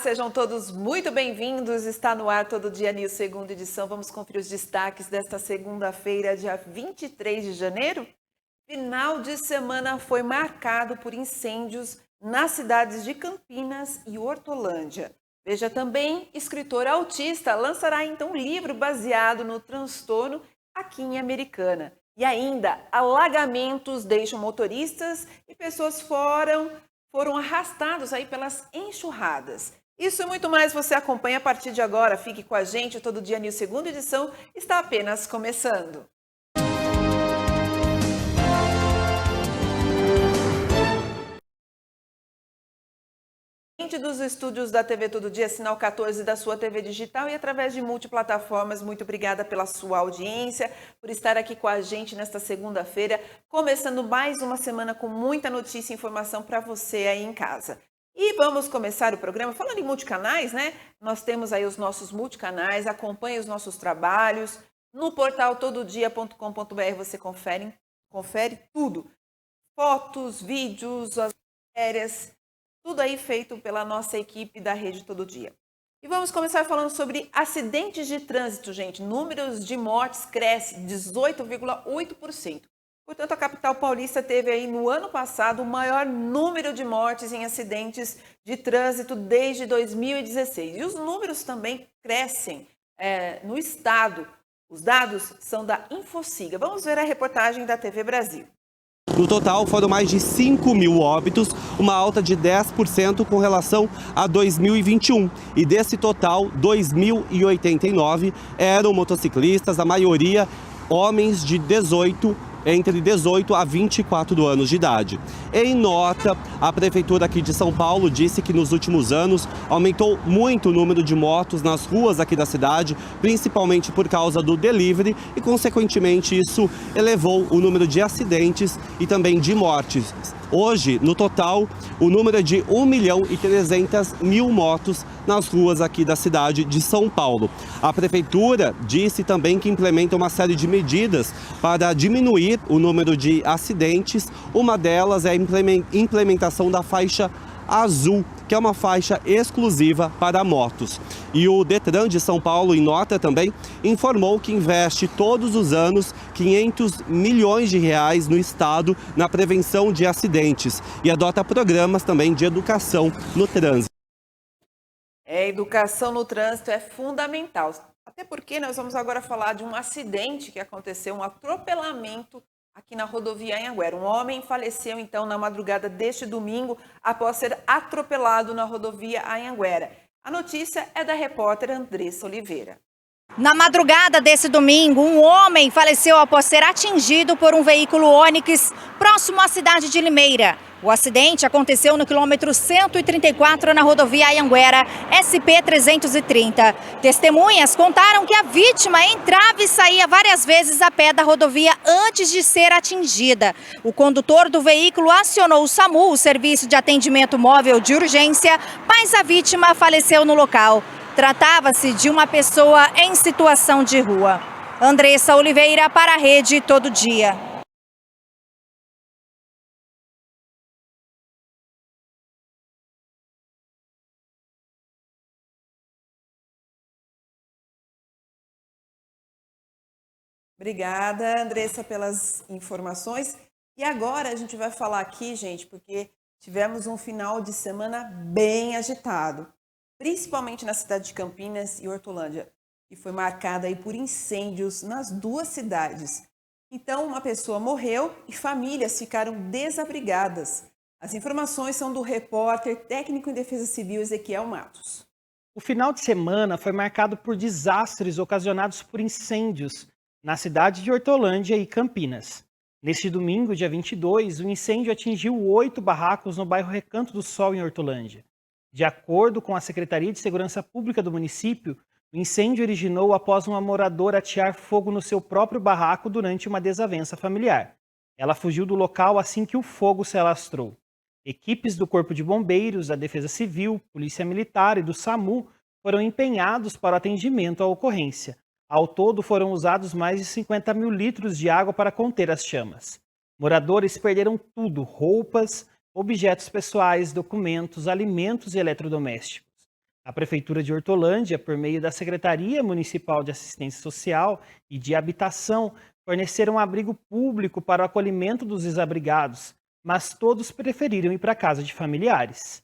sejam todos muito bem-vindos. Está no ar Todo Dia News, segunda edição. Vamos conferir os destaques desta segunda-feira, dia 23 de janeiro. Final de semana foi marcado por incêndios nas cidades de Campinas e Hortolândia. Veja também, escritor autista lançará então um livro baseado no transtorno aqui em Americana. E ainda, alagamentos deixam motoristas e pessoas foram arrastados aí pelas enxurradas. Isso e muito mais você acompanha a partir de agora. Fique com a gente, Todo Dia News, segunda edição está apenas começando. Dos estúdios da TV Todo Dia, Sinal 14 da sua TV digital e através de multiplataformas. Muito obrigada pela sua audiência, por estar aqui com a gente nesta segunda-feira, começando mais uma semana com muita notícia e informação para você aí em casa. E vamos começar o programa falando em multicanais, né? Nós temos aí os nossos multicanais, acompanhe os nossos trabalhos. No portal tododia.com.br você confere tudo. Fotos, vídeos, as matérias, tudo aí feito pela nossa equipe da Rede Todo Dia. E vamos começar falando sobre acidentes de trânsito, gente. Números de mortes crescem 18,8%. Portanto, a capital paulista teve aí no ano passado o maior número de mortes em acidentes de trânsito desde 2016. E os números também crescem no estado. Os dados são da Infociga. Vamos ver a reportagem da TV Brasil. No total, foram mais de 5 mil óbitos, uma alta de 10% com relação a 2021. E desse total, 2.089 eram motociclistas, a maioria homens de entre 18 a 24 anos de idade. Em nota, a Prefeitura aqui de São Paulo disse que nos últimos anos aumentou muito o número de motos nas ruas aqui da cidade, principalmente por causa do delivery e, consequentemente, isso elevou o número de acidentes e também de mortes. Hoje, no total, o número é de 1.300.000 motos nas ruas aqui da cidade de São Paulo. A Prefeitura disse também que implementa uma série de medidas para diminuir o número de acidentes. Uma delas é a implementação da faixa azul, que é uma faixa exclusiva para motos. E o Detran de São Paulo, em nota também, informou que investe todos os anos 500 milhões de reais no estado na prevenção de acidentes e adota programas também de educação no trânsito. Educação no trânsito é fundamental, até porque nós vamos agora falar de um acidente que aconteceu, um atropelamento aqui na rodovia Anhanguera. Um homem faleceu, então, na madrugada deste domingo, após ser atropelado na rodovia Anhanguera. A notícia é da repórter Andressa Oliveira. Na madrugada desse domingo, um homem faleceu após ser atingido por um veículo Onix próximo à cidade de Limeira. O acidente aconteceu no quilômetro 134 na rodovia Anhanguera, SP-330. Testemunhas contaram que a vítima entrava e saía várias vezes a pé da rodovia antes de ser atingida. O condutor do veículo acionou o SAMU, o Serviço de Atendimento Móvel de Urgência, mas a vítima faleceu no local. Tratava-se de uma pessoa em situação de rua. Andressa Oliveira para a Rede Todo Dia. Obrigada, Andressa, pelas informações. E agora a gente vai falar aqui, gente, porque tivemos um final de semana bem agitado, principalmente na cidade de Campinas e Hortolândia, que foi marcada aí por incêndios nas duas cidades. Então, uma pessoa morreu e famílias ficaram desabrigadas. As informações são do repórter técnico em Defesa Civil, Ezequiel Matos. O final de semana foi marcado por desastres ocasionados por incêndios na cidade de Hortolândia e Campinas. Neste domingo, dia 22, o incêndio atingiu 8 barracos no bairro Recanto do Sol, em Hortolândia. De acordo com a Secretaria de Segurança Pública do município, o incêndio originou após uma moradora atear fogo no seu próprio barraco durante uma desavença familiar. Ela fugiu do local assim que o fogo se alastrou. Equipes do Corpo de Bombeiros, da Defesa Civil, Polícia Militar e do SAMU foram empenhados para o atendimento à ocorrência. Ao todo, foram usados mais de 50 mil litros de água para conter as chamas. Moradores perderam tudo: roupas, objetos pessoais, documentos, alimentos e eletrodomésticos. A Prefeitura de Hortolândia, por meio da Secretaria Municipal de Assistência Social e de Habitação, forneceram abrigo público para o acolhimento dos desabrigados, mas todos preferiram ir para casa de familiares.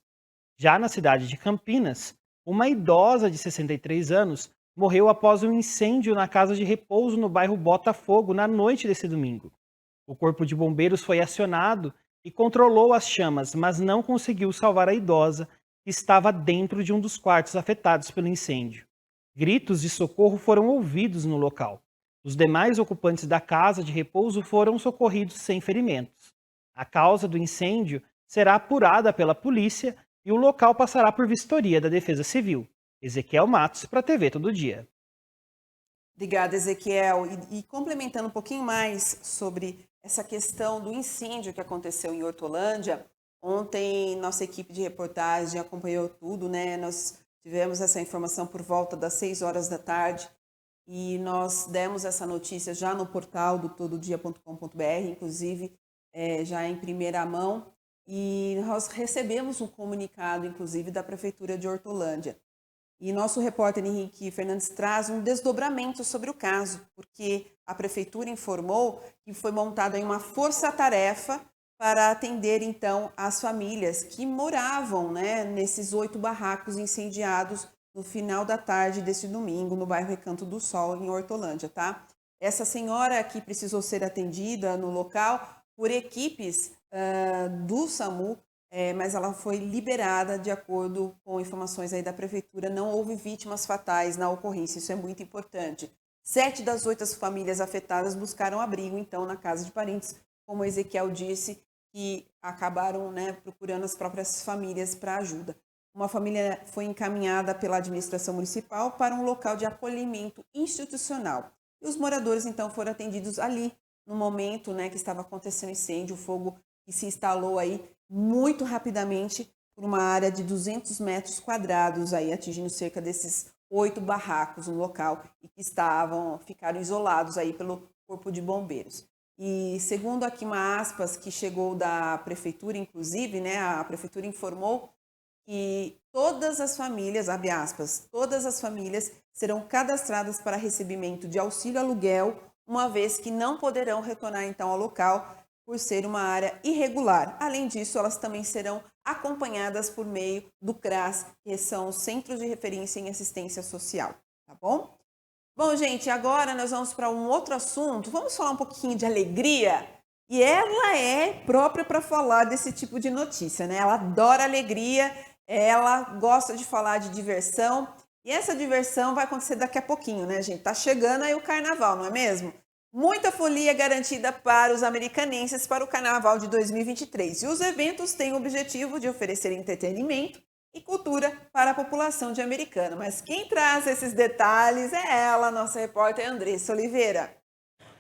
Já na cidade de Campinas, uma idosa de 63 anos morreu após um incêndio na casa de repouso no bairro Botafogo na noite desse domingo. O corpo de bombeiros foi acionado e controlou as chamas, mas não conseguiu salvar a idosa, que estava dentro de um dos quartos afetados pelo incêndio. Gritos de socorro foram ouvidos no local. Os demais ocupantes da casa de repouso foram socorridos sem ferimentos. A causa do incêndio será apurada pela polícia e o local passará por vistoria da Defesa Civil. Ezequiel Matos, para a TV Todo Dia. Obrigada, Ezequiel. E complementando um pouquinho mais sobre essa questão do incêndio que aconteceu em Hortolândia, ontem nossa equipe de reportagem acompanhou tudo, né? Nós tivemos essa informação por volta das 6 horas da tarde e nós demos essa notícia já no portal do tododia.com.br, inclusive já em primeira mão, e nós recebemos um comunicado, inclusive, da Prefeitura de Hortolândia. E nosso repórter Henrique Fernandes traz um desdobramento sobre o caso, porque a Prefeitura informou que foi montada uma força-tarefa para atender, então, as famílias que moravam, né, nesses 8 barracos incendiados no final da tarde deste domingo, no bairro Recanto do Sol, em Hortolândia, tá? Essa senhora que precisou ser atendida no local por equipes do SAMU, mas ela foi liberada de acordo com informações aí da Prefeitura. Não houve vítimas fatais na ocorrência, isso é muito importante. 7 das 8 famílias afetadas buscaram abrigo, então, na casa de parentes, como o Ezequiel disse, que acabaram, né, procurando as próprias famílias para ajuda. Uma família foi encaminhada pela administração municipal para um local de acolhimento institucional. E os moradores, então, foram atendidos ali, no momento, né, que estava acontecendo incêndio, o fogo que se instalou aí muito rapidamente por uma área de 200 metros quadrados, aí, atingindo cerca desses 8 barracos no local e que ficaram isolados aí pelo Corpo de Bombeiros. E segundo aqui uma aspas que chegou da Prefeitura, inclusive, né, a Prefeitura informou que todas as famílias, abre aspas, todas as famílias serão cadastradas para recebimento de auxílio aluguel, uma vez que não poderão retornar então ao local por ser uma área irregular. Além disso, elas também serão acompanhadas por meio do CRAS, que são os Centros de Referência em Assistência Social, tá bom? Bom, gente, agora nós vamos para um outro assunto. Vamos falar um pouquinho de alegria. E ela é própria para falar desse tipo de notícia, né? Ela adora alegria, ela gosta de falar de diversão. E essa diversão vai acontecer daqui a pouquinho, né, gente? Tá chegando aí o carnaval, não é mesmo? Muita folia garantida para os americanenses para o carnaval de 2023. E os eventos têm o objetivo de oferecer entretenimento e cultura para a população de Americana. Mas quem traz esses detalhes é ela, nossa repórter Andressa Oliveira.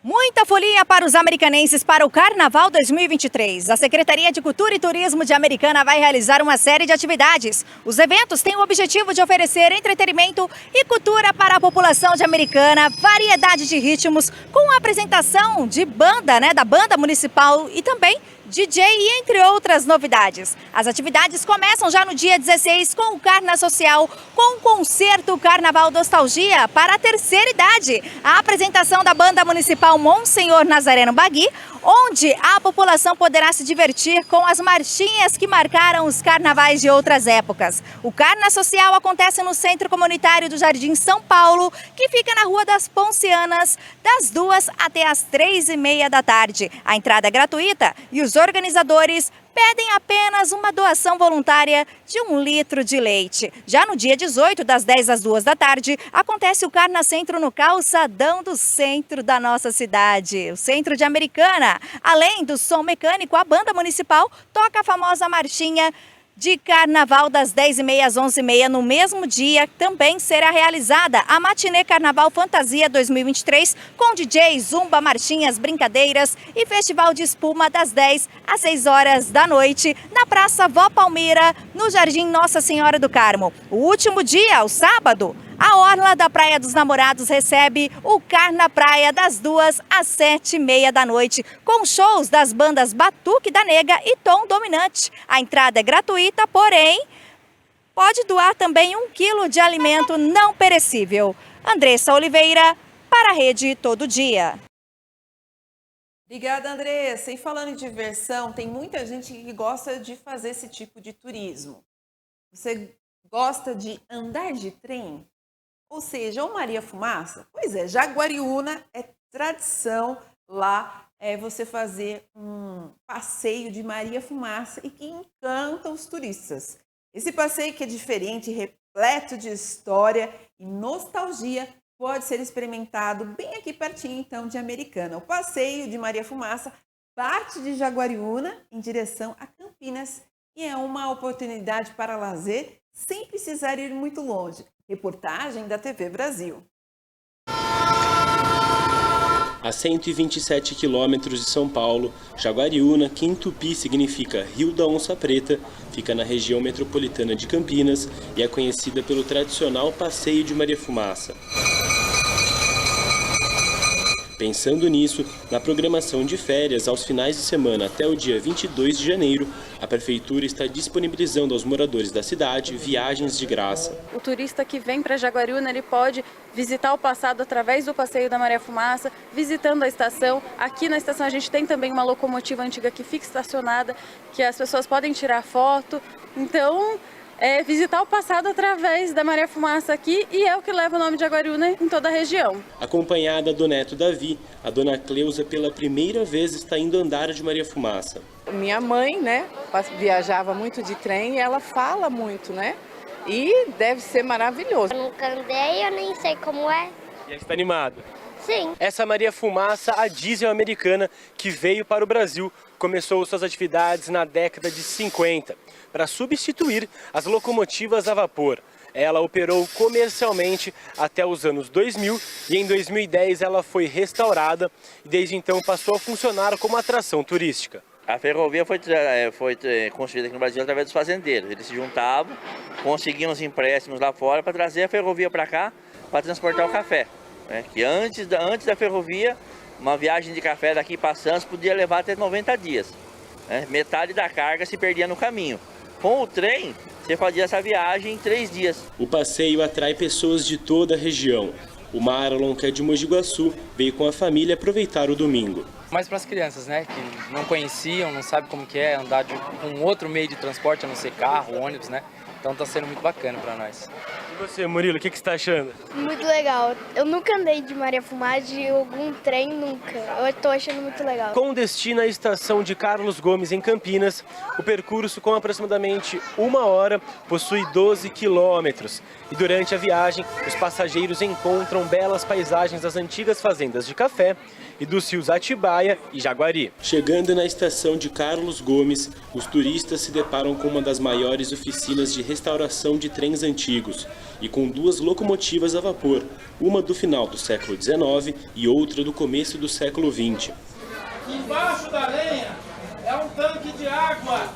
Muita folia para os americanenses para o Carnaval 2023. A Secretaria de Cultura e Turismo de Americana vai realizar uma série de atividades. Os eventos têm o objetivo de oferecer entretenimento e cultura para a população de Americana, variedade de ritmos, com a apresentação de banda, né, da banda municipal e também DJ e entre outras novidades. As atividades começam já no dia 16 com o Carna Social, com o concerto Carnaval Nostalgia para a terceira idade. A apresentação da banda municipal Monsenhor Nazareno Bagui, onde a população poderá se divertir com as marchinhas que marcaram os carnavais de outras épocas. O Carna Social acontece no Centro Comunitário do Jardim São Paulo, que fica na Rua das Poncianas, das 2 até as 3h30 da tarde. A entrada é gratuita e os organizadores pedem apenas uma doação voluntária de 1 litro de leite. Já no dia 18, das 10 às 2 da tarde, acontece o Carna Centro no calçadão do centro da nossa cidade, o centro de Americana. Além do som mecânico, a banda municipal toca a famosa marchinha de carnaval das 10h30 às 11h30. No mesmo dia também será realizada a Matinê Carnaval Fantasia 2023 com DJ, zumba, marchinhas, brincadeiras e festival de espuma das 10 às 6 horas da noite na Praça Vó Palmira, no Jardim Nossa Senhora do Carmo. O último dia, o sábado, a Orla da Praia dos Namorados recebe o Carna Praia das 2 às 7h30 da noite, com shows das bandas Batuque da Nega e Tom Dominante. A entrada é gratuita, porém pode doar também 1 quilo de alimento não perecível. Andressa Oliveira, para a Rede Todo Dia. Obrigada, Andressa. E falando em diversão, tem muita gente que gosta de fazer esse tipo de turismo. Você gosta de andar de trem? Ou seja, ou Maria Fumaça? Pois é, Jaguariúna é tradição lá você fazer um passeio de Maria Fumaça e que encanta os turistas. Esse passeio que é diferente, repleto de história e nostalgia, pode ser experimentado bem aqui pertinho, então, de Americana. O passeio de Maria Fumaça parte de Jaguariúna em direção a Campinas e é uma oportunidade para lazer sem precisar ir muito longe. Reportagem da TV Brasil. A 127 quilômetros de São Paulo, Jaguariúna, que em tupi significa Rio da Onça Preta, fica na região metropolitana de Campinas e é conhecida pelo tradicional passeio de Maria Fumaça. Pensando nisso, na programação de férias aos finais de semana até o dia 22 de janeiro, a Prefeitura está disponibilizando aos moradores da cidade viagens de graça. O turista que vem para Jaguariúna, ele pode visitar o passado através do passeio da Maria Fumaça, visitando a estação. Aqui na estação a gente tem também uma locomotiva antiga que fica estacionada, que as pessoas podem tirar foto. Então, visitar o passado através da Maria Fumaça aqui e é o que leva o nome de Jaguariúna em toda a região. Acompanhada do neto Davi, a dona Cleusa pela primeira vez está indo andar de Maria Fumaça. Minha mãe, né, viajava muito de trem e ela fala muito, né? E deve ser maravilhoso. Eu nunca andei, eu nem sei como é. E aí, está animado? Sim. Essa Maria Fumaça, a diesel americana, que veio para o Brasil, começou suas atividades na década de 50, para substituir as locomotivas a vapor. Ela operou comercialmente até os anos 2000 e em 2010 ela foi restaurada e desde então passou a funcionar como atração turística. A ferrovia foi construída aqui no Brasil através dos fazendeiros. Eles se juntavam, conseguiam os empréstimos lá fora para trazer a ferrovia para cá para transportar o café. Que antes da ferrovia, uma viagem de café daqui para Santos podia levar até 90 dias. Metade da carga se perdia no caminho. Com o trem, você fazia essa viagem em 3 dias. O passeio atrai pessoas de toda a região. O Marlon, que é de Mogi Guaçu, veio com a família aproveitar o domingo. Mais para as crianças, né, que não conheciam, não sabem como que é andar com outro meio de transporte, a não ser carro, ônibus, né? Então está sendo muito bacana para nós. E você, Murilo, o que você está achando? Muito legal. Eu nunca andei de Maria Fumaça, de algum trem, nunca. Eu estou achando muito legal. Com destino à estação de Carlos Gomes, em Campinas, o percurso, com aproximadamente 1 hora, possui 12 quilômetros. E durante a viagem, os passageiros encontram belas paisagens das antigas fazendas de café e dos rios Atibaia e Jaguari. Chegando na estação de Carlos Gomes, os turistas se deparam com uma das maiores oficinas de restauração de trens antigos e com 2 locomotivas a vapor, uma do final do século XIX e outra do começo do século XX. Embaixo da lenha é um tanque de água,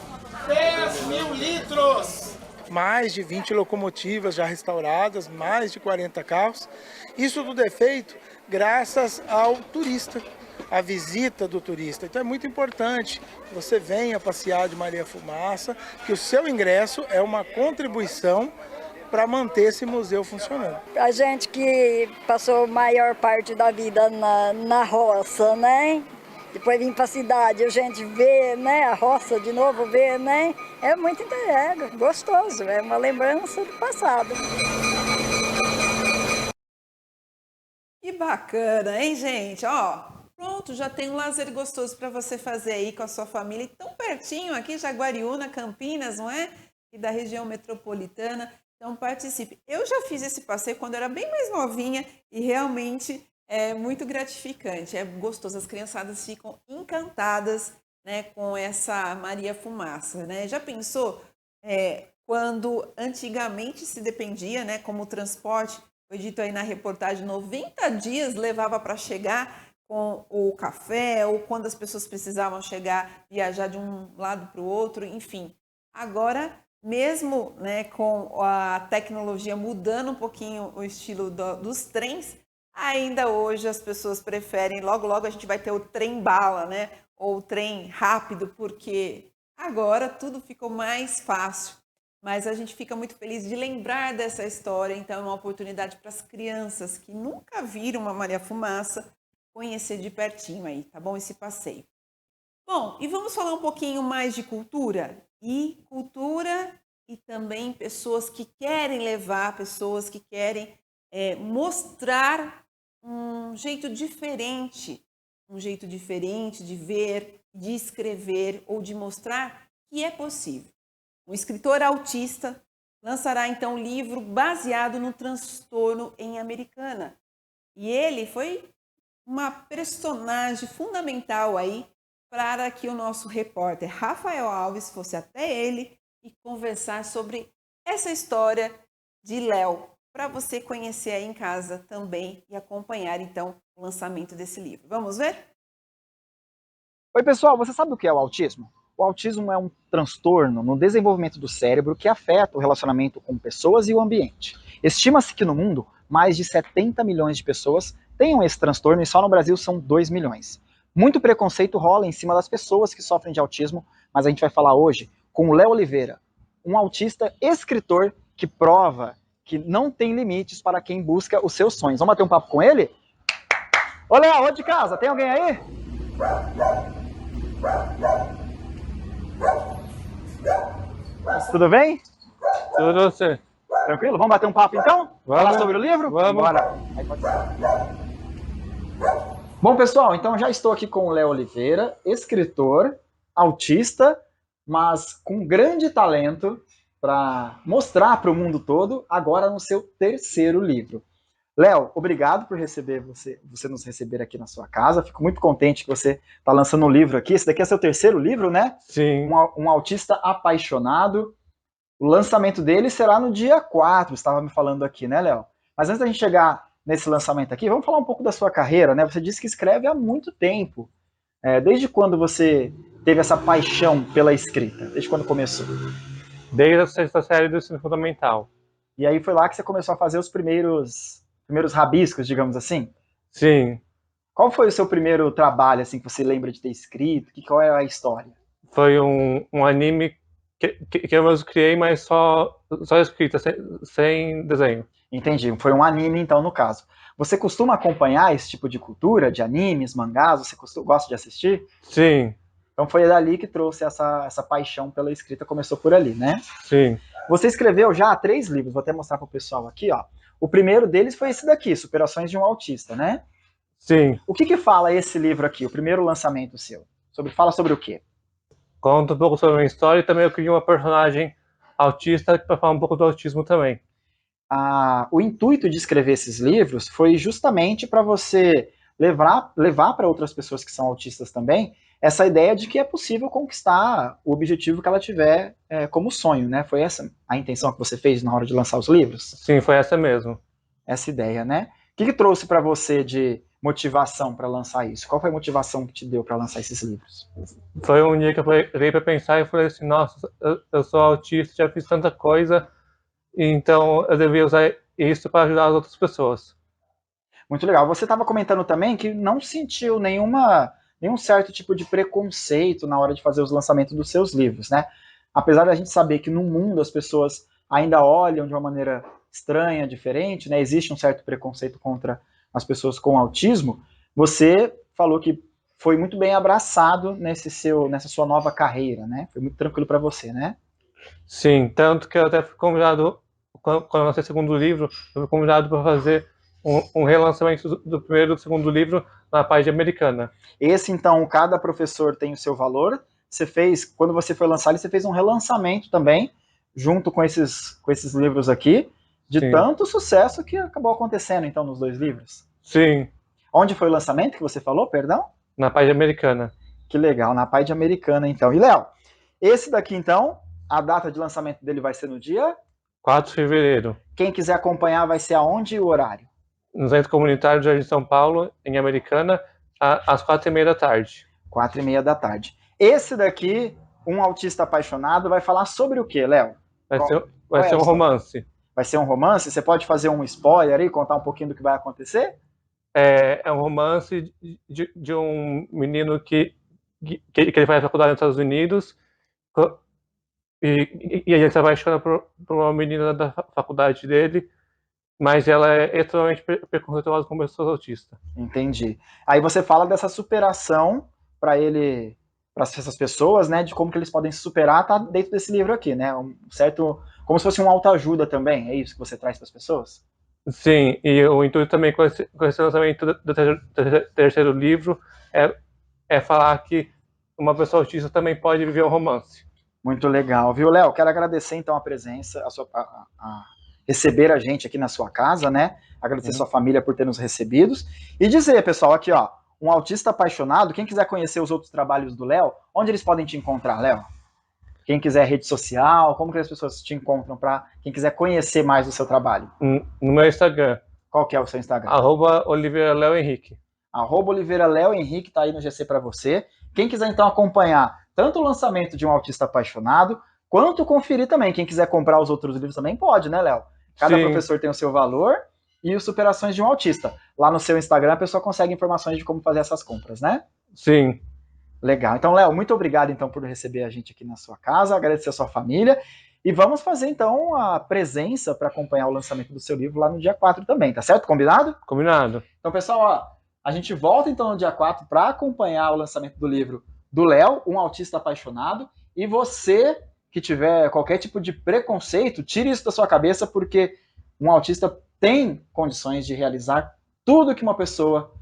10.000 litros. Mais de 20 locomotivas já restauradas, mais de 40 carros. Isso tudo é feito graças ao turista, a visita do turista. Então é muito importante que você venha passear de Maria Fumaça, que o seu ingresso é uma contribuição para manter esse museu funcionando. A gente que passou a maior parte da vida na roça, né? Depois vim para a cidade, a gente vê, né, a roça de novo, vê, né? É muito gostoso, é uma lembrança do passado. Que bacana, hein, gente? Ó, pronto, já tem um lazer gostoso para você fazer aí com a sua família. E tão pertinho aqui, Jaguariúna, Campinas, não é? E da região metropolitana. Então participe. Eu já fiz esse passeio quando eu era bem mais novinha e realmente é muito gratificante, é gostoso. As criançadas ficam encantadas, né, com essa Maria Fumaça, né? Já pensou quando antigamente se dependia, né, como o transporte, foi dito aí na reportagem, 90 dias levava para chegar com o café ou quando as pessoas precisavam chegar, viajar de um lado para o outro, enfim. Agora, mesmo, né, com a tecnologia mudando um pouquinho o estilo dos trens, ainda hoje as pessoas preferem, logo a gente vai ter o trem-bala, né? Ou o trem rápido, porque agora tudo ficou mais fácil. mas a gente fica muito feliz de lembrar dessa história, então é uma oportunidade para as crianças que nunca viram uma Maria Fumaça conhecer de pertinho aí, tá bom? Esse passeio. Bom, e vamos falar um pouquinho mais de cultura? E também pessoas que querem levar, pessoas que querem mostrar um jeito diferente de ver, de escrever ou de mostrar que é possível. Um escritor autista lançará então um livro baseado no transtorno em Americana. E ele foi uma personagem fundamental aí para que o nosso repórter Rafael Alves fosse até ele e conversar sobre essa história de Léo, para você conhecer aí em casa também e acompanhar então o lançamento desse livro. Vamos ver? Oi pessoal, você sabe o que é o autismo? O autismo é um transtorno no desenvolvimento do cérebro que afeta o relacionamento com pessoas e o ambiente. Estima-se que no mundo, mais de 70 milhões de pessoas tenham esse transtorno e só no Brasil são 2 milhões. Muito preconceito rola em cima das pessoas que sofrem de autismo, mas a gente vai falar hoje com o Léo Oliveira, um autista escritor que prova que não tem limites para quem busca os seus sonhos. Vamos bater um papo com ele? Ô Léo, ô de casa, tem alguém aí? Tudo bem? Tudo você. Tranquilo? Vamos bater um papo então? Vamos. Falar sobre o livro? Vamos. Bora. Bom, pessoal, então já estou aqui com o Léo Oliveira, escritor, autista, mas com grande talento para mostrar para o mundo todo, agora no seu 3º livro. Léo, obrigado por você nos receber aqui na sua casa. Fico muito contente que você está lançando um livro aqui. Esse daqui é seu 3º livro, né? Sim. Um autista apaixonado. O lançamento dele será no dia 4, estava me falando aqui, né, Léo? Mas antes da gente chegar nesse lançamento aqui, vamos falar um pouco da sua carreira, né? Você disse que escreve há muito tempo. Desde quando você teve essa paixão pela escrita? Desde quando começou? Desde a 6ª série do ensino fundamental. E aí foi lá que você começou a fazer os primeiros rabiscos, digamos assim? Sim. Qual foi o seu primeiro trabalho, assim, que você lembra de ter escrito? Qual era a história? Foi um anime que eu mesmo criei, mas só escrita, sem desenho. Entendi. Foi um anime, então, no caso. Você costuma acompanhar esse tipo de cultura, de animes, mangás? Você gosta de assistir? Sim. Então foi dali que trouxe essa paixão pela escrita, começou por ali, né? Sim. Você escreveu já 3 livros, vou até mostrar para o pessoal aqui, ó. O primeiro deles foi esse daqui, Superações de um Autista, né? Sim. O que fala esse livro aqui, o primeiro lançamento seu? Fala sobre o quê? Conta um pouco sobre a minha história e também eu criei uma personagem autista para falar um pouco do autismo também. O intuito de escrever esses livros foi justamente para você levar para outras pessoas que são autistas também essa ideia de que é possível conquistar o objetivo que ela tiver como sonho, né? Foi essa a intenção que você fez na hora de lançar os livros? Sim, foi essa mesmo. Essa ideia, né? O que trouxe para você de motivação para lançar isso? Qual foi a motivação que te deu para lançar esses livros? Foi um dia que eu parei para pensar e falei assim, nossa, eu sou autista, já fiz tanta coisa, então eu devia usar isso para ajudar as outras pessoas. Muito legal. Você estava comentando também que não sentiu nenhum certo tipo de preconceito na hora de fazer os lançamentos dos seus livros, né? Apesar da gente saber que no mundo as pessoas ainda olham de uma maneira estranha, diferente, né? Existe um certo preconceito contra as pessoas com autismo. Você falou que foi muito bem abraçado nessa sua nova carreira, né? Foi muito tranquilo para você, né? Sim, tanto que eu até fui convidado, quando eu lancei o 2º livro, eu fui convidado para fazer um relançamento do primeiro e do 2º livro na página Americana. Esse, então, cada professor tem o seu valor. Você fez, quando você foi lançar ele, você fez um relançamento também, junto com esses livros aqui, de Sim. Tanto sucesso que acabou acontecendo, então, nos 2 livros. Sim. Onde foi o lançamento que você falou, perdão? Na página Americana. Que legal, na página Americana, então. E, Léo, esse daqui, então, a data de lançamento dele vai ser no dia? 4 de fevereiro. Quem quiser acompanhar vai ser aonde e o horário? No Centro Comunitário de Jardim São Paulo, em Americana, às 4h30 da tarde. 4h30 da tarde. Esse daqui, Um Autista Apaixonado, vai falar sobre o quê, Léo? Vai ser um romance. Vai ser um romance? Você pode fazer um spoiler aí, contar um pouquinho do que vai acontecer? É um romance de um menino que ele faz faculdade nos Estados Unidos e ele se apaixona por uma menina da faculdade dele, mas ela é extremamente preconceituosa com pessoas autistas. Entendi. Aí você fala dessa superação para essas pessoas, né, de como que eles podem se superar, tá dentro desse livro aqui, né? Um certo, como se fosse uma autoajuda também, é isso que você traz para as pessoas? Sim, e o intuito também com esse lançamento do terceiro livro é falar que uma pessoa autista também pode viver um romance. Muito legal, viu, Léo? Quero agradecer então a presença, a receber a gente aqui na sua casa, né? Agradecer sua família por ter nos recebidos e dizer, pessoal, aqui ó, um autista apaixonado, quem quiser conhecer os outros trabalhos do Léo, onde eles podem te encontrar, Léo? Quem quiser rede social, como que as pessoas te encontram para quem quiser conhecer mais do seu trabalho? No meu Instagram. Qual que é o seu Instagram? @OliveiraLeoHenrique. @OliveiraLeoHenrique tá aí no GC para você. Quem quiser então acompanhar tanto o lançamento de Um Autista Apaixonado, quanto conferir também, quem quiser comprar os outros livros também pode, né, Léo? Cada professor tem o seu valor e os Superações de um Autista. Lá no seu Instagram a pessoa consegue informações de como fazer essas compras, né? Sim. Legal. Então, Léo, muito obrigado então por receber a gente aqui na sua casa, agradecer a sua família e vamos fazer então a presença para acompanhar o lançamento do seu livro lá no dia 4 também, tá certo? Combinado? Combinado. Então, pessoal, ó, a gente volta então no dia 4 para acompanhar o lançamento do livro do Léo, Um Autista Apaixonado, e você que tiver qualquer tipo de preconceito, tire isso da sua cabeça, porque um autista tem condições de realizar tudo que uma pessoa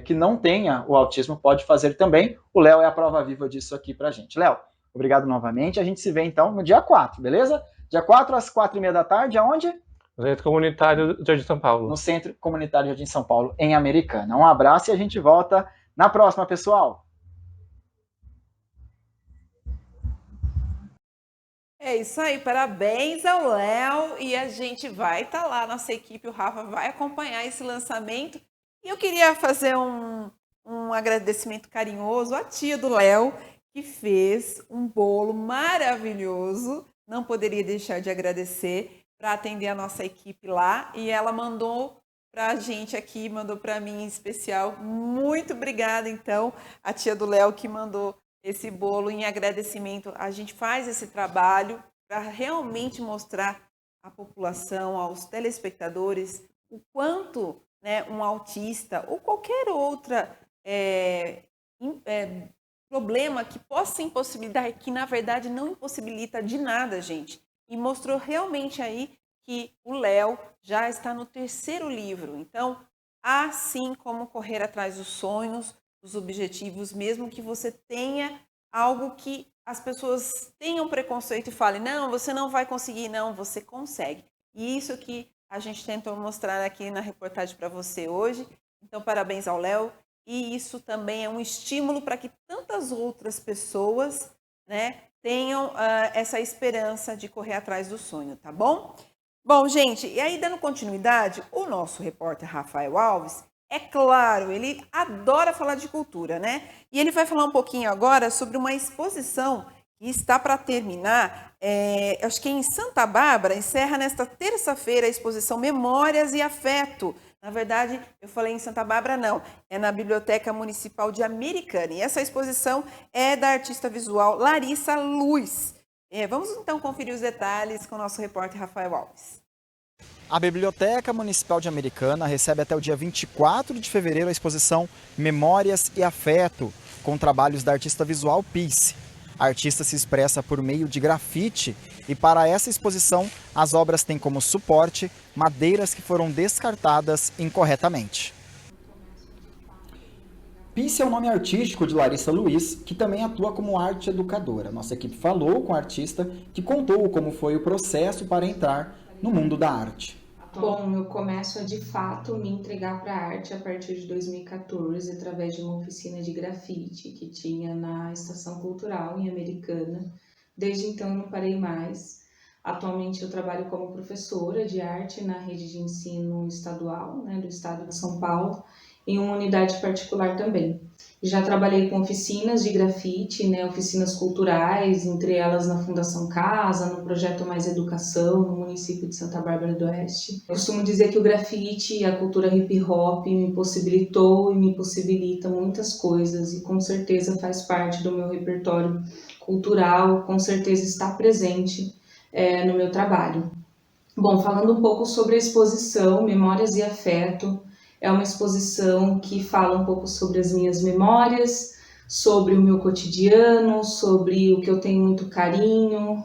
que não tenha o autismo pode fazer também. O Léo é a prova viva disso aqui pra gente. Léo, obrigado novamente. A gente se vê então no dia 4, beleza? Dia 4 às 4h30 da tarde, aonde? No Centro Comunitário do Jardim São Paulo. No Centro Comunitário Jardim São Paulo, em Americana. Um abraço e a gente volta na próxima, pessoal. É isso aí, parabéns ao Léo e a gente vai estar lá, nossa equipe, o Rafa vai acompanhar esse lançamento. E eu queria fazer um agradecimento carinhoso à tia do Léo, que fez um bolo maravilhoso. Não poderia deixar de agradecer para atender a nossa equipe lá. E ela mandou para a gente aqui, mandou para mim em especial. Muito obrigada, então, a tia do Léo que mandou esse bolo em agradecimento. A gente faz esse trabalho para realmente mostrar à população, aos telespectadores, o quanto, né, um autista ou qualquer outra problema que possa impossibilitar, que na verdade não impossibilita de nada, gente. E mostrou realmente aí que o Léo já está no terceiro livro. Então, há sim como correr atrás dos sonhos, dos objetivos, mesmo que você tenha algo que as pessoas tenham preconceito e falem, não, você não vai conseguir, não, você consegue. E isso que a gente tentou mostrar aqui na reportagem para você hoje. Então, parabéns ao Léo. E isso também é um estímulo para que tantas outras pessoas, né, tenham essa esperança de correr atrás do sonho, tá bom? Bom, gente, e aí dando continuidade, o nosso repórter Rafael Alves, é claro, ele adora falar de cultura, né? E ele vai falar um pouquinho agora sobre uma exposição que está para terminar, acho que em Santa Bárbara, encerra nesta terça-feira a exposição Memórias e Afeto. Na verdade, eu falei em Santa Bárbara, não, é na Biblioteca Municipal de Americana. E essa exposição é da artista visual Larissa Luz. Vamos então conferir os detalhes com o nosso repórter Rafael Alves. A Biblioteca Municipal de Americana recebe até o dia 24 de fevereiro a exposição Memórias e Afeto, com trabalhos da artista visual Peace. A artista se expressa por meio de grafite e para essa exposição as obras têm como suporte madeiras que foram descartadas incorretamente. Peace é o nome artístico de Larissa Luz, que também atua como arte educadora. Nossa equipe falou com a artista, que contou como foi o processo para entrar no mundo da arte. Bom, eu começo a de fato me entregar para a arte a partir de 2014, através de uma oficina de grafite que tinha na Estação Cultural em Americana. Desde então eu não parei mais. Atualmente eu trabalho como professora de arte na rede de ensino estadual, né, do estado de São Paulo, em uma unidade particular também. Já trabalhei com oficinas de grafite, né, oficinas culturais, entre elas na Fundação Casa, no Projeto Mais Educação, no município de Santa Bárbara do Oeste. Eu costumo dizer que o grafite e a cultura hip hop me possibilitou e me possibilita muitas coisas, e com certeza faz parte do meu repertório cultural, com certeza está presente no meu trabalho. Bom, falando um pouco sobre a exposição Memórias e Afeto, é uma exposição que fala um pouco sobre as minhas memórias, sobre o meu cotidiano, sobre o que eu tenho muito carinho,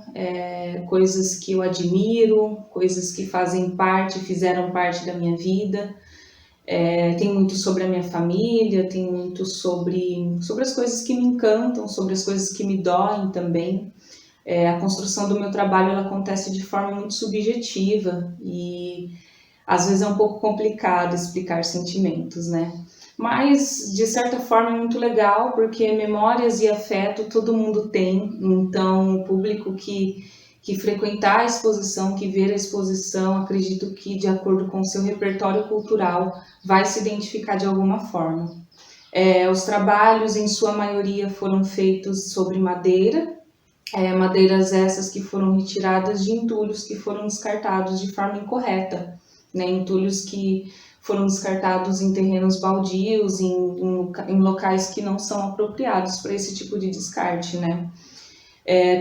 coisas que eu admiro, coisas que fizeram parte da minha vida. Tem muito sobre a minha família, tem muito sobre as coisas que me encantam, sobre as coisas que me doem também. A construção do meu trabalho ela acontece de forma muito subjetiva e às vezes é um pouco complicado explicar sentimentos, né? Mas, de certa forma, é muito legal, porque memórias e afeto todo mundo tem. Então, o público que frequentar a exposição, que ver a exposição, acredito que, de acordo com o seu repertório cultural, vai se identificar de alguma forma. Os trabalhos, em sua maioria, foram feitos sobre madeira, madeiras essas que foram retiradas de entulhos que foram descartados de forma incorreta, né, entulhos que foram descartados em terrenos baldios, em locais que não são apropriados para esse tipo de descarte, né.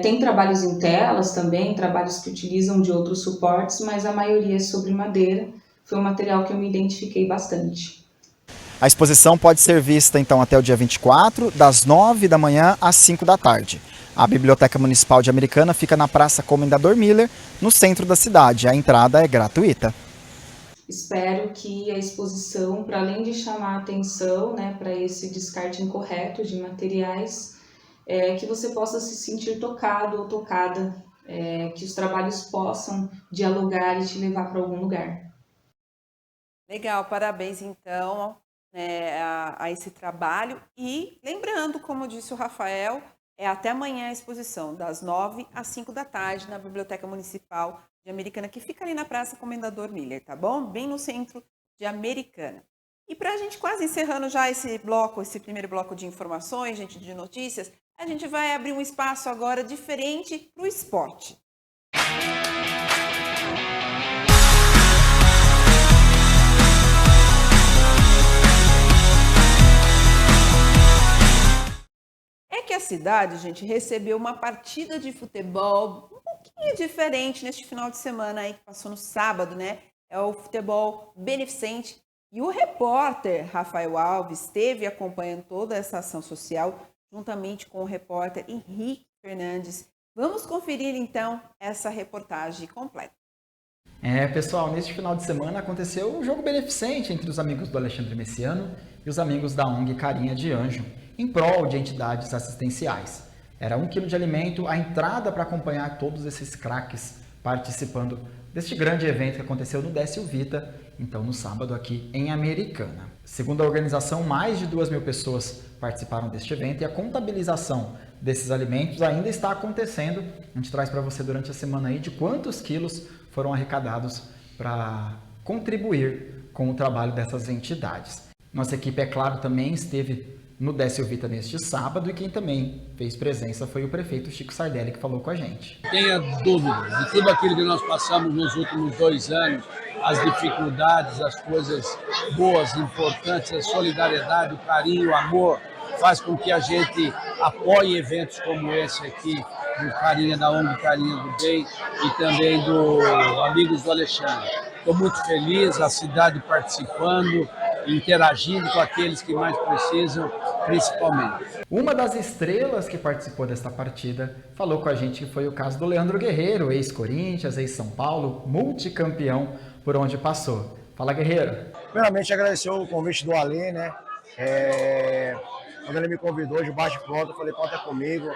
Tem trabalhos em telas também, trabalhos que utilizam de outros suportes, mas a maioria é sobre madeira. Foi um material que eu me identifiquei bastante. A exposição pode ser vista então até o dia 24, das 9 da manhã às 5 da tarde. A Biblioteca Municipal de Americana fica na Praça Comendador Miller, no centro da cidade. A entrada é gratuita. Espero que a exposição, para além de chamar a atenção, né, para esse descarte incorreto de materiais, que você possa se sentir tocado ou tocada, que os trabalhos possam dialogar e te levar para algum lugar. Legal, parabéns então a esse trabalho. E lembrando, como disse o Rafael, até amanhã a exposição, das 9 às 5 da tarde, na Biblioteca Municipal de Americana, que fica ali na Praça Comendador Miller, tá bom? Bem no centro de Americana. E para a gente quase encerrando já esse primeiro bloco de informações, gente, de notícias, a gente vai abrir um espaço agora diferente para o esporte. É que a cidade, gente, recebeu uma partida de futebol um pouquinho diferente neste final de semana aí que passou no sábado, né? É o futebol beneficente. E o repórter Rafael Alves esteve acompanhando toda essa ação social juntamente com o repórter Henrique Fernandes. Vamos conferir então essa reportagem completa. Pessoal, neste final de semana aconteceu um jogo beneficente entre os amigos do Alexandre Messiano e os amigos da ONG Carinha de Anjo, em prol de entidades assistenciais. Era 1 quilo de alimento, a entrada para acompanhar todos esses craques participando deste grande evento que aconteceu no Décio Vita, então no sábado aqui em Americana. Segundo a organização, mais de 2.000 pessoas participaram deste evento e a contabilização desses alimentos ainda está acontecendo. A gente traz para você durante a semana aí de quantos quilos foram arrecadados para contribuir com o trabalho dessas entidades. Nossa equipe, é claro, também esteve no Décio Vita neste sábado, e quem também fez presença foi o prefeito Chico Sardelli, que falou com a gente. Tenha dúvida de tudo aquilo que nós passamos nos últimos 2 anos, as dificuldades, as coisas boas, importantes, a solidariedade, o carinho, o amor, faz com que a gente apoie eventos como esse aqui, do Carinha, da ONG Carinha do Bem e também do Amigos do Alexandre. Estou muito feliz, a cidade participando, interagindo com aqueles que mais precisam, principalmente. Uma das estrelas que participou desta partida falou com a gente que foi o caso do Leandro Guerreiro, ex-Corinthians, ex-São Paulo, multicampeão por onde passou. Fala, Guerreiro. Primeiramente, agradecer o convite do Alê, né? Quando ele me convidou de bate pronto, eu falei, conta comigo.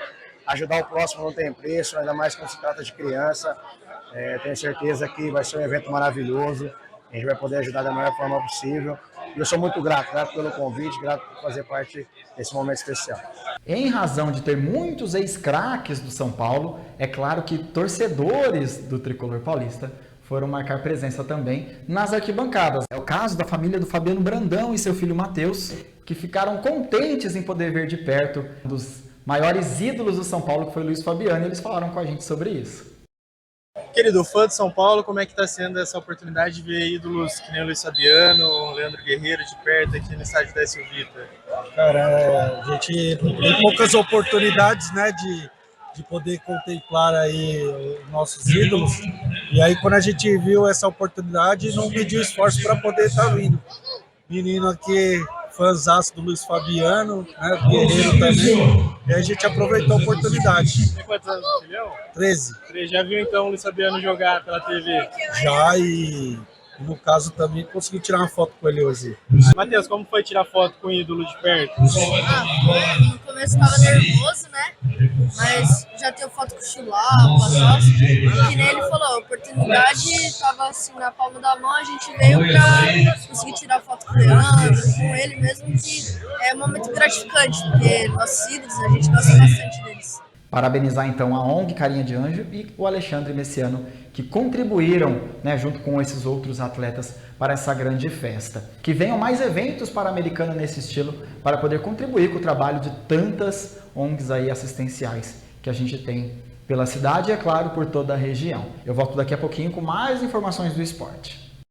Ajudar o próximo não tem preço, ainda mais quando se trata de criança. Tenho certeza que vai ser um evento maravilhoso. A gente vai poder ajudar da melhor forma possível. E eu sou muito grato pelo convite, grato por fazer parte desse momento especial. Em razão de ter muitos ex-craques do São Paulo, é claro que torcedores do Tricolor Paulista foram marcar presença também nas arquibancadas. É o caso da família do Fabiano Brandão e seu filho Matheus, que ficaram contentes em poder ver de perto um dos maiores ídolos do São Paulo, que foi o Luiz Fabiano, e eles falaram com a gente sobre isso. Querido fã de São Paulo, como é que está sendo essa oportunidade de ver ídolos que nem o Luiz Fabiano, o Leandro Guerreiro de perto aqui no estádio da Silvita? Cara, a gente tem poucas oportunidades, né, de poder contemplar aí os nossos ídolos. E aí quando a gente viu essa oportunidade, não mediu esforço para poder estar vindo. Menino aqui, fãzaço do Luiz Fabiano, né, Guerreiro também. E a gente aproveitou a oportunidade. Tem quantos anos, filhão? 13. Já viu então o Luiz Fabiano jogar pela TV? Já, e no caso também consegui tirar uma foto com ele hoje. Matheus, como foi tirar foto com o ídolo de perto? No começo estava nervoso, né? Mas já tenho foto com o Chulapa, nossa. Que nem ele falou, a oportunidade estava assim na palma da mão, a gente veio para conseguir tirar foto com o Leandro, com ele mesmo, que é um momento gratificante, porque nossos ídolos, a gente gosta bastante deles. Parabenizar então a ONG Carinha de Anjo e o Alexandre Messiano, que contribuíram, né, junto com esses outros atletas para essa grande festa. Que venham mais eventos para a Americana nesse estilo, para poder contribuir com o trabalho de tantas ONGs aí assistenciais que a gente tem pela cidade e, é claro, por toda a região. Eu volto daqui a pouquinho com mais informações do esporte.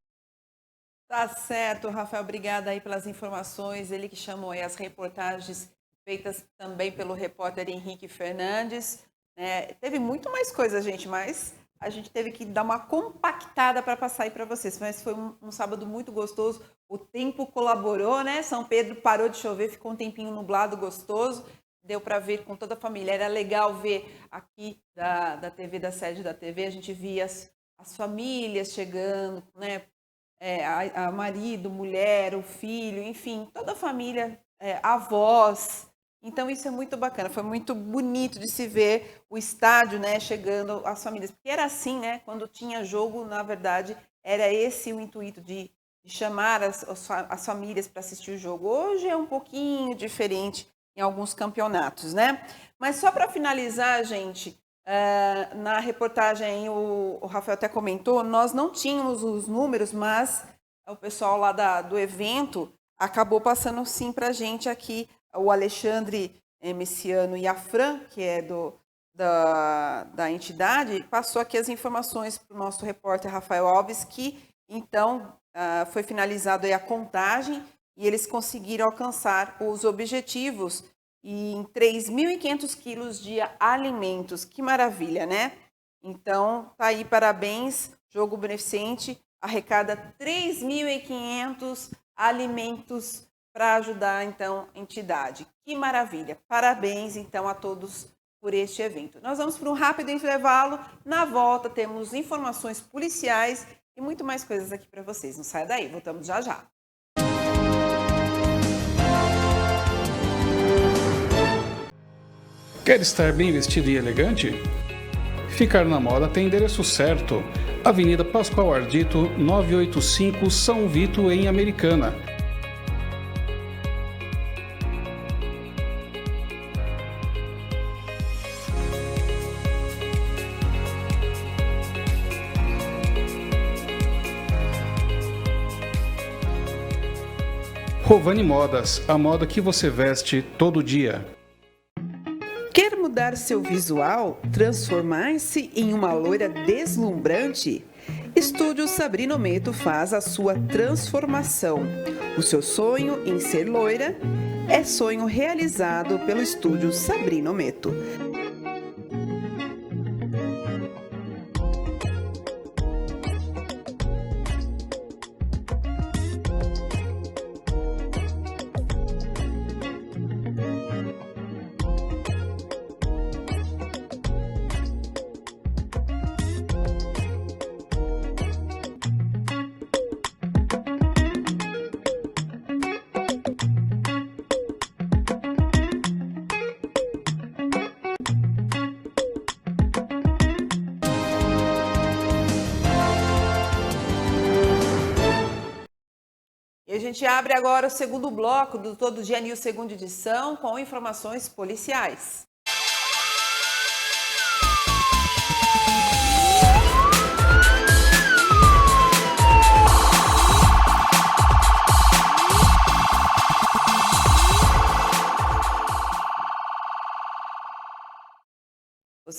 Tá certo, Rafael, obrigada aí pelas informações. Ele que chamou aí as reportagens feitas também pelo repórter Henrique Fernandes. Teve muito mais coisa, gente, mas a gente teve que dar uma compactada para passar aí para vocês. Mas foi um sábado muito gostoso. O tempo colaborou, né? São Pedro parou de chover, ficou um tempinho nublado, gostoso. Deu para ver com toda a família. Era legal ver aqui da TV, da sede da TV. A gente via as famílias chegando, né? A marido, mulher, o filho, enfim, toda a família, avós. Então isso é muito bacana, foi muito bonito de se ver o estádio, né, chegando às famílias. Porque era assim, né, quando tinha jogo, na verdade, era esse o intuito de chamar as famílias para assistir o jogo. Hoje é um pouquinho diferente em alguns campeonatos, né? Mas só para finalizar, gente, na reportagem o Rafael até comentou, nós não tínhamos os números, mas o pessoal lá do evento acabou passando sim para a gente aqui, o Alexandre Messiano e a Fran, que é da entidade, passou aqui as informações para o nosso repórter Rafael Alves, que então foi finalizada a contagem e eles conseguiram alcançar os objetivos em 3.500 quilos de alimentos. Que maravilha, né? Então, tá aí, parabéns, jogo beneficente, arrecada 3.500 alimentos para ajudar, então, a entidade. Que maravilha! Parabéns, então, a todos por este evento. Nós vamos para um rápido intervalo. Na volta, temos informações policiais e muito mais coisas aqui para vocês. Não saia daí, voltamos já já. Quer estar bem vestido e elegante? Ficar na moda tem endereço certo. Avenida Pascoal Ardito, 985, São Vito, em Americana. Rovani Modas, a moda que você veste todo dia. Quer mudar seu visual? Transformar-se em uma loira deslumbrante? Estúdio Sabrina Ometo faz a sua transformação. O seu sonho em ser loira é sonho realizado pelo Estúdio Sabrina Ometo. E a gente abre agora o segundo bloco do Todo Dia News, segunda edição, com informações policiais.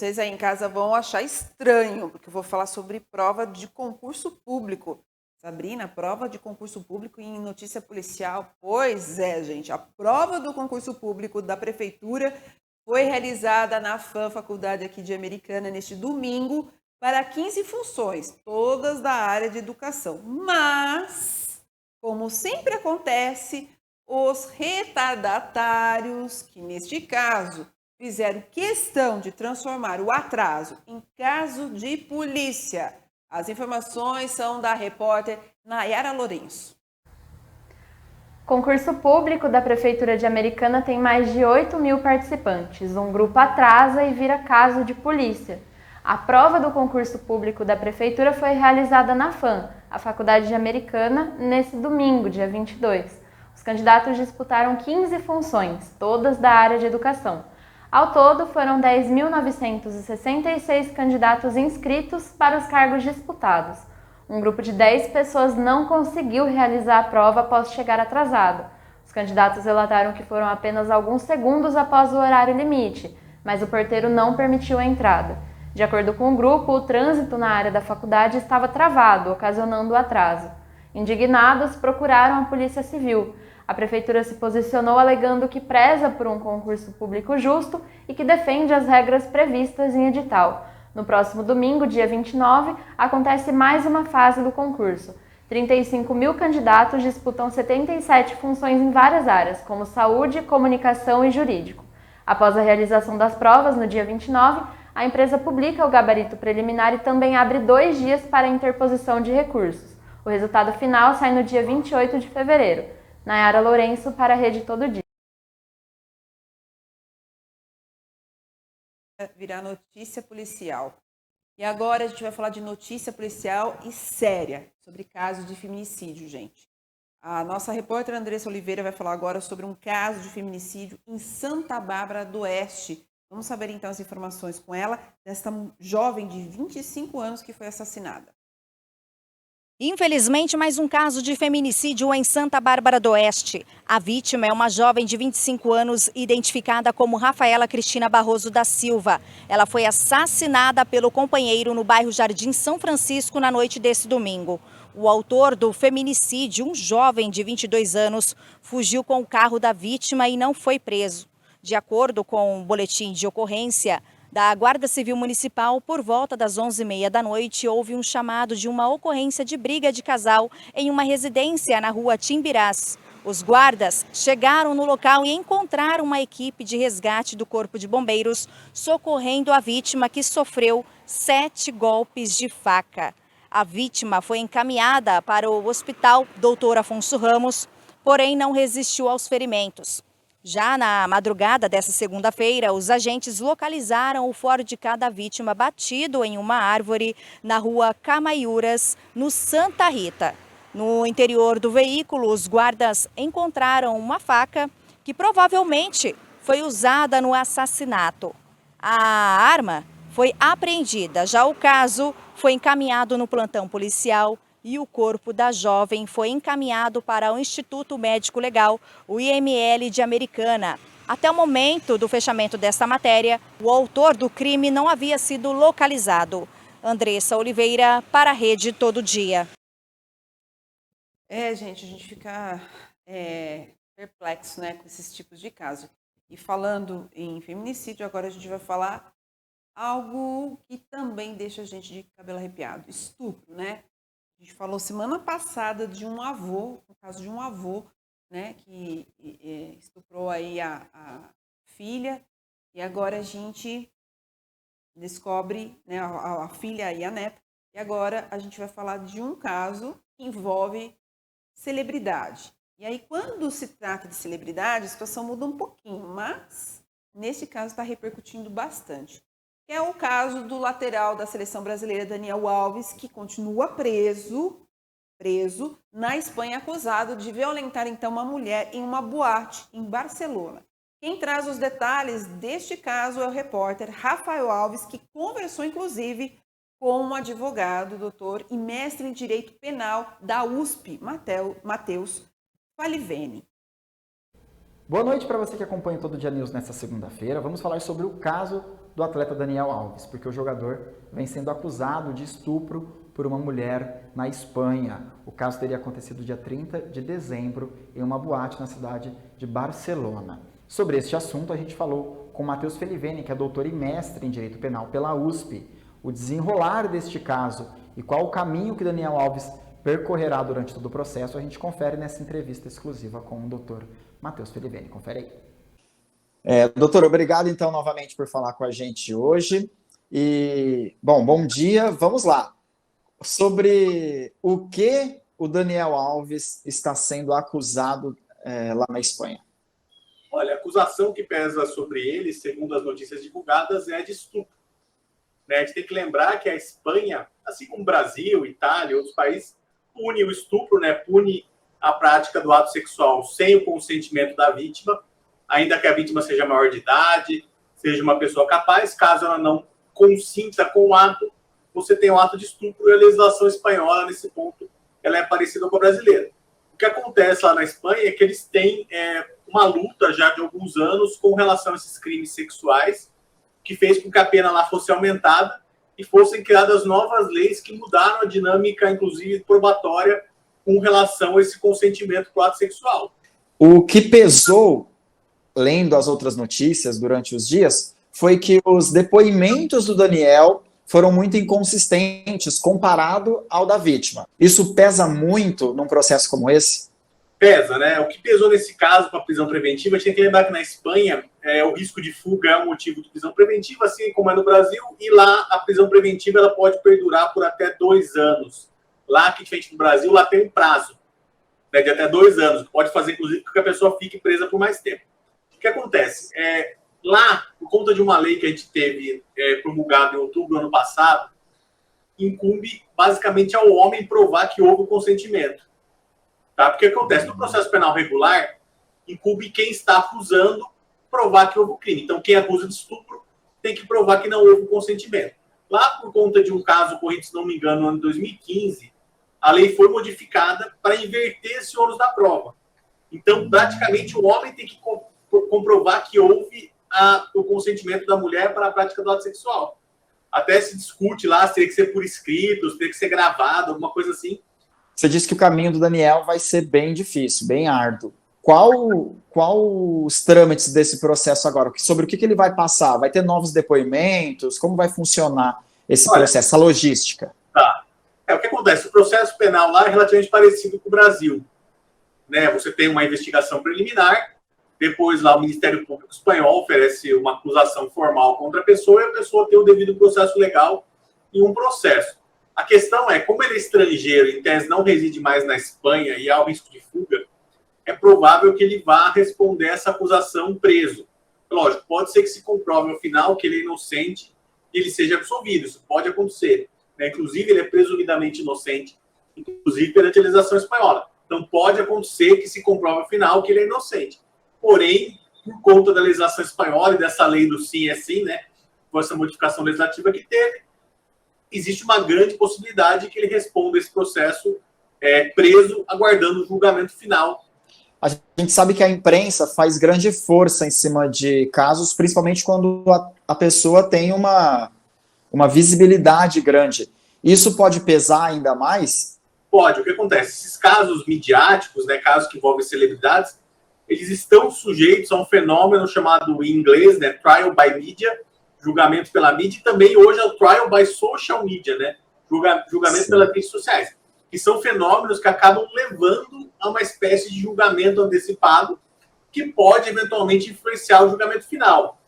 Vocês aí em casa vão achar estranho, porque eu vou falar sobre prova de concurso público. Sabrina, prova de concurso público em notícia policial. Pois é, gente, a prova do concurso público da Prefeitura foi realizada na FAM, Faculdade aqui de Americana, neste domingo, para 15 funções, todas da área de educação. Mas, como sempre acontece, os retardatários, que neste caso fizeram questão de transformar o atraso em caso de polícia. As informações são da repórter Nayara Lourenço. Concurso público da Prefeitura de Americana tem mais de 8.000 participantes. Um grupo atrasa e vira caso de polícia. A prova do concurso público da Prefeitura foi realizada na FAM, a Faculdade de Americana, nesse domingo, dia 22. Os candidatos disputaram 15 funções, todas da área de educação. Ao todo, foram 10.966 candidatos inscritos para os cargos disputados. Um grupo de 10 pessoas não conseguiu realizar a prova após chegar atrasado. Os candidatos relataram que foram apenas alguns segundos após o horário limite, mas o porteiro não permitiu a entrada. De acordo com o grupo, o trânsito na área da faculdade estava travado, ocasionando o atraso. Indignados, procuraram a Polícia Civil. A Prefeitura se posicionou alegando que preza por um concurso público justo e que defende as regras previstas em edital. No próximo domingo, dia 29, acontece mais uma fase do concurso. 35.000 candidatos disputam 77 funções em várias áreas, como saúde, comunicação e jurídico. Após a realização das provas, no dia 29, a empresa publica o gabarito preliminar e também abre 2 dias para a interposição de recursos. O resultado final sai no dia 28 de fevereiro. Nayara Lourenço para a Rede Todo Dia. Virar notícia policial. E agora a gente vai falar de notícia policial e séria, sobre casos de feminicídio, gente. A nossa repórter Andressa Oliveira vai falar agora sobre um caso de feminicídio em Santa Bárbara do Oeste. Vamos saber então as informações com ela, desta jovem de 25 anos que foi assassinada. Infelizmente, mais um caso de feminicídio em Santa Bárbara do Oeste. A vítima é uma jovem de 25 anos, identificada como Rafaela Cristina Barroso da Silva. Ela foi assassinada pelo companheiro no bairro Jardim São Francisco na noite desse domingo. O autor do feminicídio, um jovem de 22 anos, fugiu com o carro da vítima e não foi preso. De acordo com o boletim de ocorrência da Guarda Civil Municipal, por volta das 11h30 da noite, houve um chamado de uma ocorrência de briga de casal em uma residência na rua Timbirás. Os guardas chegaram no local e encontraram uma equipe de resgate do Corpo de Bombeiros socorrendo a vítima, que sofreu 7 golpes de faca. A vítima foi encaminhada para o Hospital Dr. Afonso Ramos, porém não resistiu aos ferimentos. Já na madrugada dessa segunda-feira, os agentes localizaram o Ford Ka da vítima batido em uma árvore na rua Camaiuras, no Santa Rita. No interior do veículo, os guardas encontraram uma faca que provavelmente foi usada no assassinato. A arma foi apreendida, já o caso foi encaminhado no plantão policial e o corpo da jovem foi encaminhado para o Instituto Médico Legal, o IML de Americana. Até o momento do fechamento desta matéria, o autor do crime não havia sido localizado. Andressa Oliveira para a Rede Todo Dia. Gente, a gente fica perplexo, né, com esses tipos de caso. E falando em feminicídio, agora a gente vai falar algo que também deixa a gente de cabelo arrepiado. Estupro, né? A gente falou semana passada de um avô, no caso de um avô, né, que estuprou aí a filha, e agora a gente descobre, né, a filha e a neta, e agora a gente vai falar de um caso que envolve celebridade. E aí, quando se trata de celebridade, a situação muda um pouquinho, mas nesse caso está repercutindo bastante. É o caso do lateral da seleção brasileira, Daniel Alves, que continua preso na Espanha, acusado de violentar então uma mulher em uma boate em Barcelona. Quem traz os detalhes deste caso é o repórter Rafael Alves, que conversou inclusive com um advogado, doutor e mestre em Direito Penal da USP, Matheus Falivene. Boa noite para você que acompanha o Todo Dia News nesta segunda-feira. Vamos falar sobre o caso do atleta Daniel Alves, porque o jogador vem sendo acusado de estupro por uma mulher na Espanha. O caso teria acontecido dia 30 de dezembro em uma boate na cidade de Barcelona. Sobre este assunto, a gente falou com Matheus Feliveni, que é doutor e mestre em Direito Penal pela USP. O desenrolar deste caso e qual o caminho que Daniel Alves percorrerá durante todo o processo, a gente confere nessa entrevista exclusiva com o doutor Matheus Feliveni. Confere aí. Doutor, obrigado então novamente por falar com a gente hoje. E, bom dia, vamos lá. Sobre o que o Daniel Alves está sendo acusado lá na Espanha. Olha, a acusação que pesa sobre ele, segundo as notícias divulgadas, é de estupro. A gente tem que lembrar que a Espanha, assim como o Brasil, Itália e outros países, pune o estupro, pune a prática do ato sexual sem o consentimento da vítima, ainda que a vítima seja maior de idade, seja uma pessoa capaz, caso ela não consinta com o ato, você tem um ato de estupro e a legislação espanhola, nesse ponto, ela é parecida com a brasileira. O que acontece lá na Espanha é que eles têm uma luta já de alguns anos com relação a esses crimes sexuais, que fez com que a pena lá fosse aumentada e fossem criadas novas leis que mudaram a dinâmica, inclusive probatória, com relação a esse consentimento para o ato sexual. O que pesou, lendo as outras notícias durante os dias, foi que os depoimentos do Daniel foram muito inconsistentes comparado ao da vítima. Isso pesa muito num processo como esse? Pesa, O que pesou nesse caso para a prisão preventiva, a gente tem que lembrar que na Espanha o risco de fuga é um motivo de prisão preventiva, assim como é no Brasil, e lá a prisão preventiva ela pode perdurar por até 2 anos. Lá, que diferente do Brasil, lá tem um prazo de até 2 anos, que pode fazer, inclusive, que a pessoa fique presa por mais tempo. O que acontece? Lá, por conta de uma lei que a gente teve promulgada em outubro do ano passado, incumbe basicamente ao homem provar que houve o consentimento. Tá? Porque o que acontece? No processo penal regular, incumbe quem está acusando provar que houve o crime. Então, quem acusa de estupro tem que provar que não houve o consentimento. Lá, por conta de um caso ocorrido, se não me engano, no ano de 2015, a lei foi modificada para inverter esse ônus da prova. Então, praticamente, o homem tem que comprovar que houve o consentimento da mulher para a prática do ato sexual. Até se discute lá se teria que ser por escrito, se teria que ser gravado, alguma coisa assim. Você disse que o caminho do Daniel vai ser bem difícil, bem árduo. Qual os trâmites desse processo agora? Sobre o que ele vai passar? Vai ter novos depoimentos? Como vai funcionar esse processo, essa logística? Tá. O que acontece? O processo penal lá é relativamente parecido com o Brasil. Você tem uma investigação preliminar, depois lá o Ministério Público Espanhol oferece uma acusação formal contra a pessoa e a pessoa tem o devido processo legal em um processo. A questão é, como ele é estrangeiro, em tese não reside mais na Espanha e há o risco de fuga, é provável que ele vá responder essa acusação preso. Lógico, pode ser que se comprove ao final que ele é inocente e ele seja absolvido. Isso pode acontecer. Inclusive, ele é presumidamente inocente, inclusive perante a legislação espanhola. Então, pode acontecer que se comprove ao final que ele é inocente. Porém, por conta da legislação espanhola e dessa lei do sim é sim, com essa modificação legislativa que teve, existe uma grande possibilidade que ele responda esse processo preso, aguardando o julgamento final. A gente sabe que a imprensa faz grande força em cima de casos, principalmente quando a pessoa tem uma visibilidade grande. Isso pode pesar ainda mais? Pode. O que acontece? Esses casos midiáticos, casos que envolvem celebridades, eles estão sujeitos a um fenômeno chamado em inglês, trial by media, julgamento pela mídia, e também hoje é o trial by social media, julgamento pelas redes sociais, que são fenômenos que acabam levando a uma espécie de julgamento antecipado que pode eventualmente influenciar o julgamento final.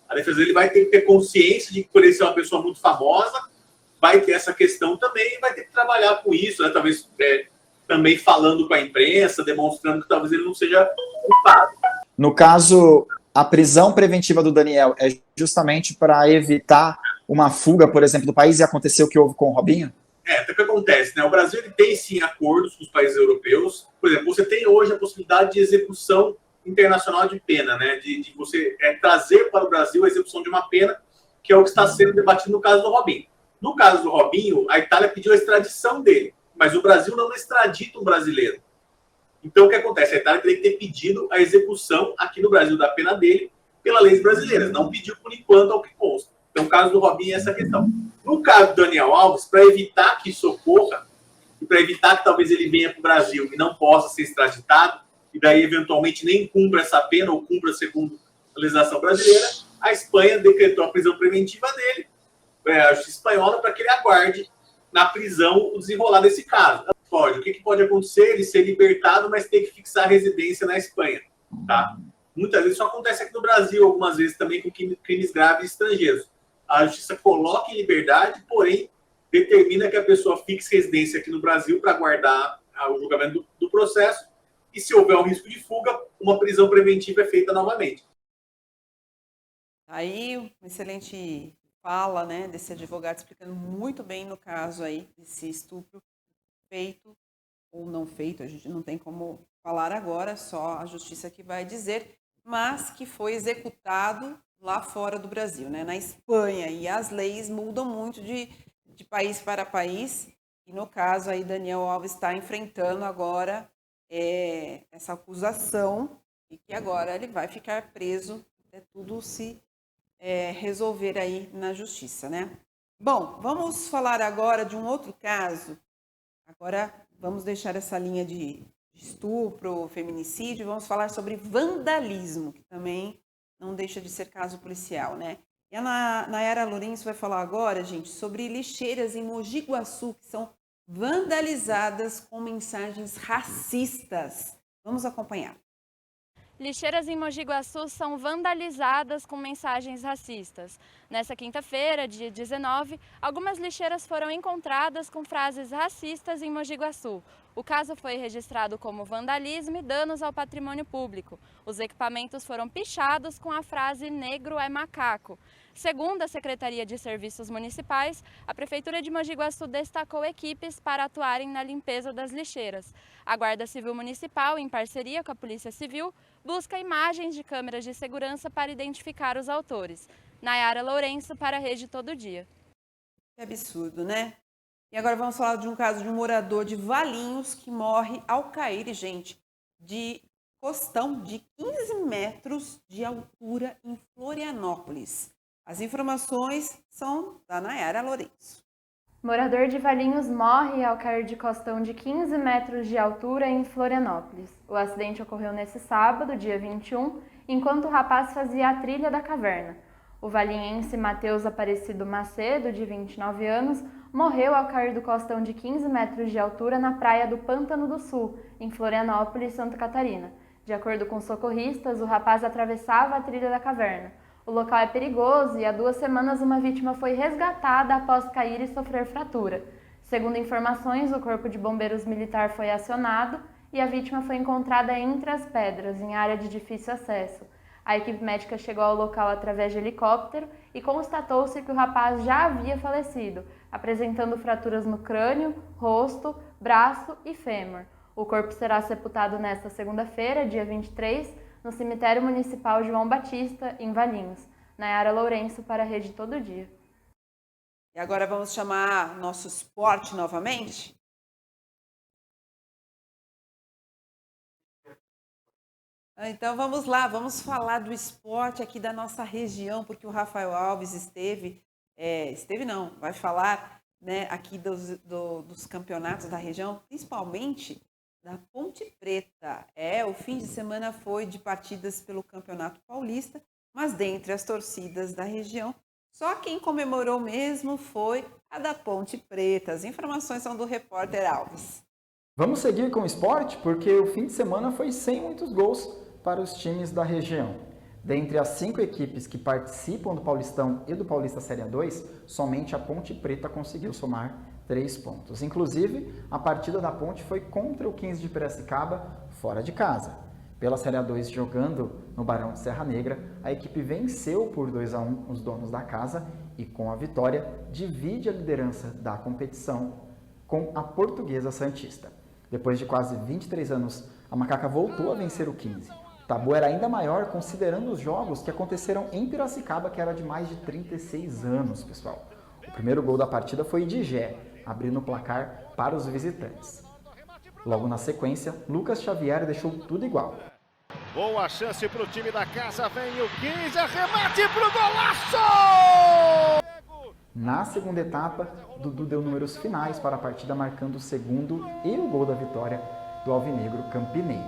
A defesa dele vai ter que ter consciência de que por ele ser uma pessoa muito famosa, vai ter essa questão também e vai ter que trabalhar com isso, talvez também falando com a imprensa, demonstrando que talvez ele não seja culpado. No caso, a prisão preventiva do Daniel é justamente para evitar uma fuga, por exemplo, do país e acontecer o que houve com o Robinho? O que acontece, O Brasil ele tem, sim, acordos com os países europeus. Por exemplo, você tem hoje a possibilidade de execução internacional de pena, de você trazer para o Brasil a execução de uma pena, que é o que está sendo debatido no caso do Robinho. No caso do Robinho, a Itália pediu a extradição dele, mas o Brasil não extradita um brasileiro. Então, o que acontece? A Itália teria que ter pedido a execução aqui no Brasil da pena dele pela leis brasileiras. Não pediu por enquanto, ao que consta. Então, o caso do Robinho é essa questão. No caso do Daniel Alves, para evitar que isso ocorra, e para evitar que talvez ele venha para o Brasil e não possa ser extraditado, e daí eventualmente nem cumpra essa pena ou cumpra segundo a legislação brasileira, a Espanha decretou a prisão preventiva dele, a justiça espanhola, para que ele aguarde na prisão o desenrolar desse caso. O que pode acontecer? Ele ser libertado, mas ter que fixar a residência na Espanha. Tá? Muitas vezes isso acontece aqui no Brasil, algumas vezes também com crimes graves estrangeiros. A justiça coloca em liberdade, porém determina que a pessoa fixe residência aqui no Brasil para aguardar o julgamento do processo, e se houver um risco de fuga, uma prisão preventiva é feita novamente. Aí, uma excelente fala, né, desse advogado explicando muito bem no caso aí desse estupro feito ou não feito, a gente não tem como falar agora, só a justiça que vai dizer, mas que foi executado lá fora do Brasil, né, na Espanha, e as leis mudam muito de país para país, e no caso aí Daniel Alves está enfrentando agora essa acusação, e que agora ele vai ficar preso até tudo se resolver aí na justiça, né? Bom, vamos falar agora de um outro caso. Agora vamos deixar essa linha de estupro, feminicídio, vamos falar sobre vandalismo, que também não deixa de ser caso policial, né? E a Nayara Lourenço vai falar agora, gente, sobre lixeiras em Mogi Guaçu que são vandalizadas com mensagens racistas. Vamos acompanhar. Lixeiras em Mogi Guaçu são vandalizadas com mensagens racistas. Nessa quinta-feira, dia 19, algumas lixeiras foram encontradas com frases racistas em Mogi Guaçu. O caso foi registrado como vandalismo e danos ao patrimônio público. Os equipamentos foram pichados com a frase "negro é macaco". Segundo a Secretaria de Serviços Municipais, a Prefeitura de Mogi Guaçu destacou equipes para atuarem na limpeza das lixeiras. A Guarda Civil Municipal, em parceria com a Polícia Civil, busca imagens de câmeras de segurança para identificar os autores. Nayara Lourenço para a Rede Todo Dia. Que absurdo, né? E agora vamos falar de um caso de um morador de Valinhos que morre ao cair, gente, de costão de 15 metros de altura em Florianópolis. As informações são da Nayara Lourenço. Morador de Valinhos morre ao cair de costão de 15 metros de altura em Florianópolis. O acidente ocorreu nesse sábado, dia 21, enquanto o rapaz fazia a trilha da caverna. O valinhense Matheus Aparecido Macedo, de 29 anos, morreu ao cair do costão de 15 metros de altura na praia do Pântano do Sul, em Florianópolis, Santa Catarina. De acordo com socorristas, o rapaz atravessava a trilha da caverna. O local é perigoso e há 2 semanas uma vítima foi resgatada após cair e sofrer fratura. Segundo informações, o Corpo de Bombeiros Militar foi acionado e a vítima foi encontrada entre as pedras, em área de difícil acesso. A equipe médica chegou ao local através de helicóptero e constatou-se que o rapaz já havia falecido, apresentando fraturas no crânio, rosto, braço e fêmur. O corpo será sepultado nesta segunda-feira, dia 23, no Cemitério Municipal João Batista, em Valinhos. Nayara Lourenço para a Rede Todo Dia. E agora vamos chamar nosso esporte novamente? Então vamos lá, vamos falar do esporte aqui da nossa região, porque o Rafael Alves vai falar, né, aqui dos campeonatos da região, principalmente da Ponte Preta. O fim de semana foi de partidas pelo Campeonato Paulista, mas dentre as torcidas da região, só quem comemorou mesmo foi a da Ponte Preta. As informações são do repórter Alves. Vamos seguir com o esporte, porque o fim de semana foi sem muitos gols para os times da região. Dentre as 5 equipes que participam do Paulistão e do Paulista Série A2, somente a Ponte Preta conseguiu somar 3 pontos. Inclusive, a partida da Ponte foi contra o 15 de Piracicaba, fora de casa. Pela Série A2, jogando no Barão de Serra Negra, a equipe venceu por 2-1 os donos da casa e, com a vitória, divide a liderança da competição com a Portuguesa Santista. Depois de quase 23 anos, a Macaca voltou a vencer o 15. O tabu era ainda maior considerando os jogos que aconteceram em Piracicaba, que era de mais de 36 anos, pessoal. O primeiro gol da partida foi de Gé, abrindo o placar para os visitantes. Logo na sequência, Lucas Xavier deixou tudo igual. Boa chance para o time da casa, vem o 15, arremate para o golaço! Na segunda etapa, Dudu deu números finais para a partida, marcando o segundo e o gol da vitória do alvinegro campineiro.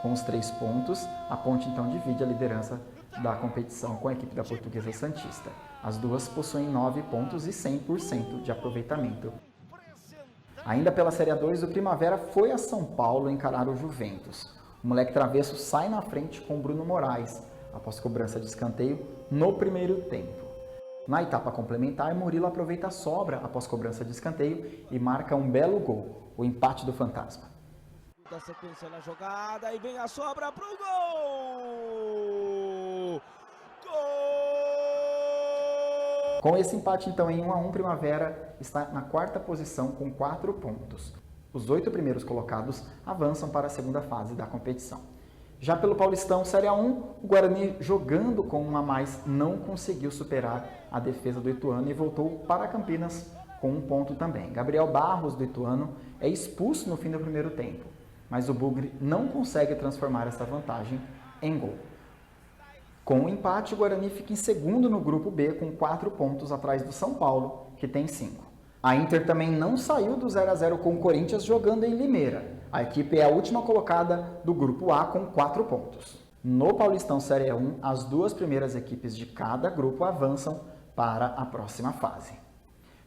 Com os 3 pontos, a Ponte então divide a liderança da competição com a equipe da Portuguesa Santista. As duas possuem 9 pontos e 100% de aproveitamento. Ainda pela Série A2, o Primavera foi a São Paulo encarar o Juventus. O moleque travesso sai na frente com Bruno Moraes, após cobrança de escanteio no primeiro tempo. Na etapa complementar, Murilo aproveita a sobra após cobrança de escanteio e marca um belo gol, o empate do Fantasma. Da sequência na jogada e vem a sobra pro gol! Gol! Com esse empate então em 1-1, Primavera está na 4ª posição com 4 pontos. Os 8 primeiros colocados avançam para a segunda fase da competição. Já pelo Paulistão Série A1, o Guarani, jogando com 1 a mais, não conseguiu superar a defesa do Ituano e voltou para Campinas com 1 ponto também. Gabriel Barros, do Ituano, é expulso no fim do primeiro tempo, mas o Bugre não consegue transformar essa vantagem em gol. Com o empate, o Guarani fica em segundo no grupo B com 4 pontos atrás do São Paulo, que tem 5. A Inter também não saiu do 0 a 0 com o Corinthians jogando em Limeira. A equipe é a última colocada do grupo A com 4 pontos. No Paulistão Série A1, as 2 primeiras equipes de cada grupo avançam para a próxima fase.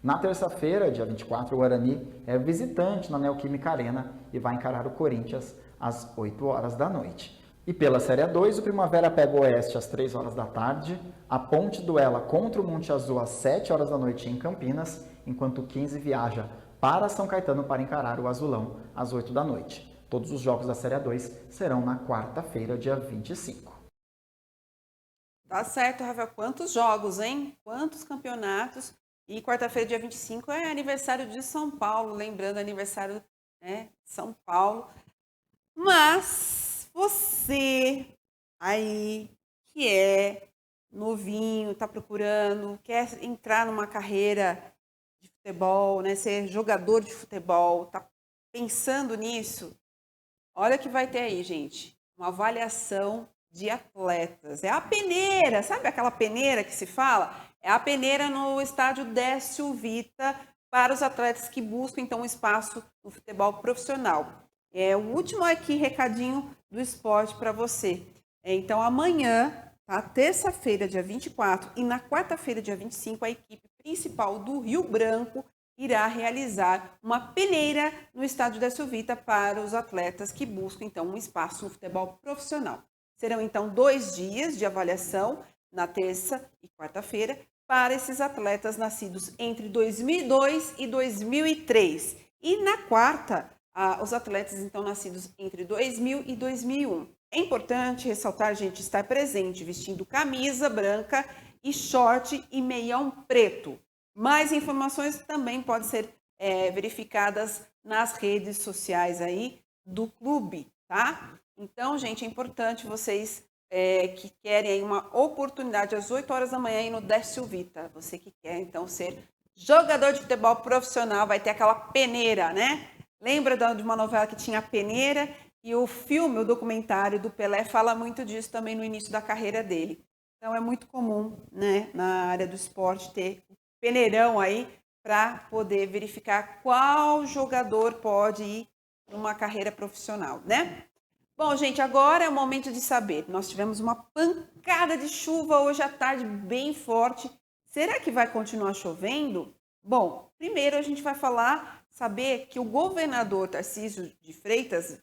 Na terça-feira, dia 24, o Guarani é visitante na Neoquímica Arena e vai encarar o Corinthians às 8 horas da noite. E pela Série A2, o Primavera pega o Oeste às 3 horas da tarde, a Ponte duela contra o Monte Azul às 7 horas da noite em Campinas, enquanto o 15 viaja para São Caetano para encarar o Azulão às 8 da noite. Todos os jogos da Série A2 serão na quarta-feira, dia 25. Tá certo, Rafael. Quantos jogos, hein? Quantos campeonatos? E quarta-feira, dia 25, é aniversário de São Paulo. Lembrando, aniversário, né, São Paulo. Mas você aí que é novinho, tá procurando, quer entrar numa carreira de futebol, né, ser jogador de futebol, tá pensando nisso, olha que vai ter aí, gente, uma avaliação de atletas. É a peneira, sabe aquela peneira que se fala? É a peneira no estádio Décio Vita para os atletas que buscam, então, um espaço no futebol profissional. É o último aqui recadinho do esporte para você. Então, amanhã, tá? Terça-feira, dia 24, e na quarta-feira, dia 25, a equipe principal do Rio Branco irá realizar uma peneira no estádio Décio Vita para os atletas que buscam, então, um espaço no futebol profissional. Serão, então, 2 dias de avaliação, na terça e quarta-feira, para esses atletas nascidos entre 2002 e 2003. E na quarta, os atletas, então, nascidos entre 2000 e 2001. É importante ressaltar, gente, estar presente, vestindo camisa branca e short e meião preto. Mais informações também podem ser verificadas nas redes sociais aí do clube, tá? Então, gente, é importante vocês que querem aí uma oportunidade às 8 horas da manhã aí no Décio Vita. Você que quer, então, ser jogador de futebol profissional, vai ter aquela peneira, né? Lembra de uma novela que tinha a peneira? E o filme, o documentário do Pelé fala muito disso também no início da carreira dele. Então, é muito comum, né, na área do esporte ter um peneirão aí para poder verificar qual jogador pode ir para uma carreira profissional, né? Bom, gente, agora é o momento de saber. Nós tivemos uma pancada de chuva hoje à tarde, bem forte. Será que vai continuar chovendo? Bom, primeiro a gente vai saber que o governador Tarcísio de Freitas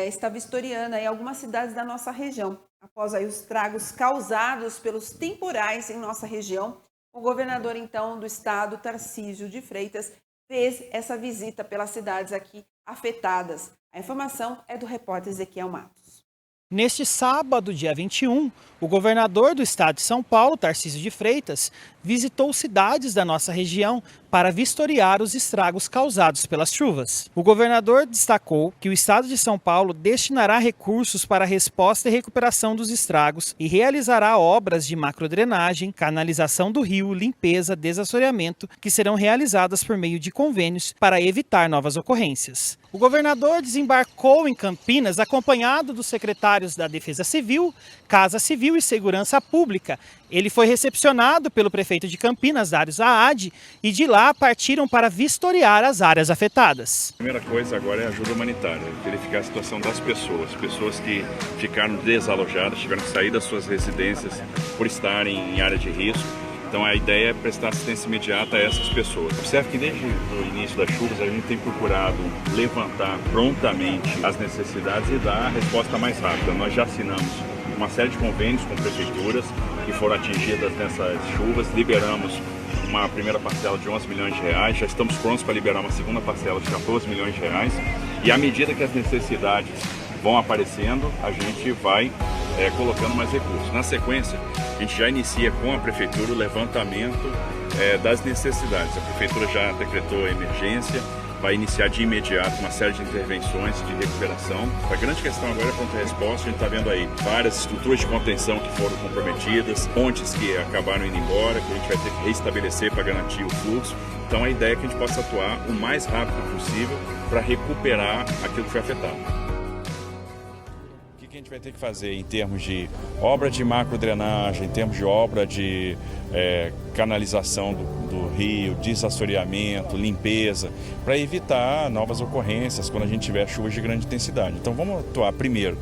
está vistoriando aí algumas cidades da nossa região. Após aí os estragos causados pelos temporais em nossa região, o governador, então, do estado, Tarcísio de Freitas, fez essa visita pelas cidades aqui afetadas. A informação é do repórter Ezequiel Matos. Neste sábado, dia 21, o governador do estado de São Paulo, Tarcísio de Freitas, visitou cidades da nossa região para vistoriar os estragos causados pelas chuvas. O governador destacou que o estado de São Paulo destinará recursos para a resposta e recuperação dos estragos e realizará obras de macrodrenagem, canalização do rio, limpeza, desassoreamento, que serão realizadas por meio de convênios para evitar novas ocorrências. O governador desembarcou em Campinas acompanhado dos secretários da Defesa Civil, Casa Civil e Segurança Pública. Ele foi recepcionado pelo prefeito de Campinas, Dário Zaad, e de lá partiram para vistoriar as áreas afetadas. A primeira coisa agora é ajuda humanitária, verificar a situação das pessoas que ficaram desalojadas, tiveram que sair das suas residências por estarem em área de risco. Então a ideia é prestar assistência imediata a essas pessoas. Observe que desde o início das chuvas a gente tem procurado levantar prontamente as necessidades e dar a resposta mais rápida. Nós já assinamos uma série de convênios com prefeituras que foram atingidas nessas chuvas, liberamos uma primeira parcela de 11 milhões de reais, já estamos prontos para liberar uma segunda parcela de 14 milhões de reais e à medida que as necessidades vão aparecendo, a gente vai colocando mais recursos. Na sequência, a gente já inicia com a Prefeitura o levantamento das necessidades. A Prefeitura já decretou a emergência, vai iniciar de imediato uma série de intervenções de recuperação. A grande questão agora é pronta resposta. A gente está vendo aí várias estruturas de contenção que foram comprometidas, pontes que acabaram indo embora, que a gente vai ter que reestabelecer para garantir o fluxo. Então a ideia é que a gente possa atuar o mais rápido possível para recuperar aquilo que foi afetado. O que a gente vai ter que fazer em termos de obra de macrodrenagem, em termos de obra de canalização do rio, desassoreamento, limpeza, para evitar novas ocorrências quando a gente tiver chuvas de grande intensidade. Então vamos atuar primeiro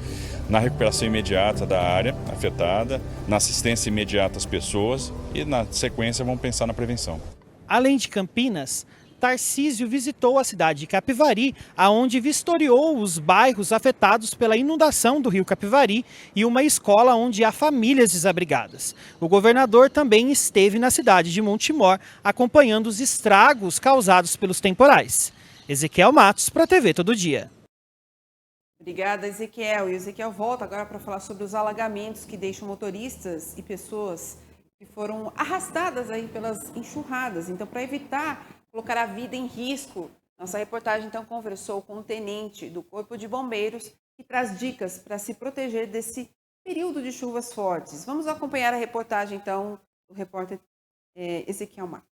na recuperação imediata da área afetada, na assistência imediata às pessoas e na sequência vamos pensar na prevenção. Além de Campinas, Tarcísio visitou a cidade de Capivari, aonde vistoriou os bairros afetados pela inundação do rio Capivari e uma escola onde há famílias desabrigadas. O governador também esteve na cidade de Montemor, acompanhando os estragos causados pelos temporais. Ezequiel Matos, para a TV Todo Dia. Obrigada, Ezequiel. E o Ezequiel volta agora para falar sobre os alagamentos que deixam motoristas e pessoas que foram arrastadas aí pelas enxurradas. Então, para evitar colocar a vida em risco, nossa reportagem então conversou com o tenente do Corpo de Bombeiros que traz dicas para se proteger desse período de chuvas fortes. Vamos acompanhar a reportagem então do repórter Ezequiel Matos.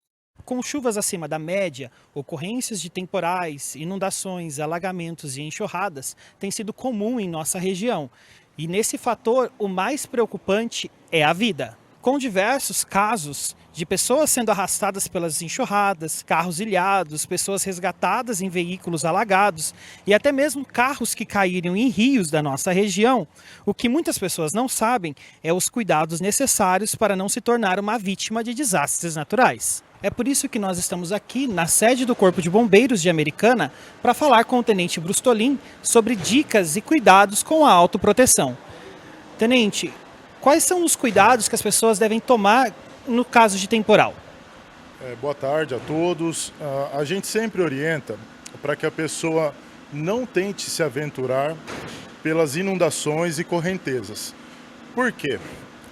Com chuvas acima da média, ocorrências de temporais, inundações, alagamentos e enxurradas têm sido comum em nossa região. E nesse fator, o mais preocupante é a vida. Com diversos casos de pessoas sendo arrastadas pelas enxurradas, carros ilhados, pessoas resgatadas em veículos alagados e até mesmo carros que caíram em rios da nossa região, o que muitas pessoas não sabem é os cuidados necessários para não se tornar uma vítima de desastres naturais. É por isso que nós estamos aqui na sede do Corpo de Bombeiros de Americana para falar com o Tenente Brustolin sobre dicas e cuidados com a autoproteção. Tenente, quais são os cuidados que as pessoas devem tomar no caso de temporal? Boa tarde a todos. A gente sempre orienta para que a pessoa não tente se aventurar pelas inundações e correntezas. Por quê?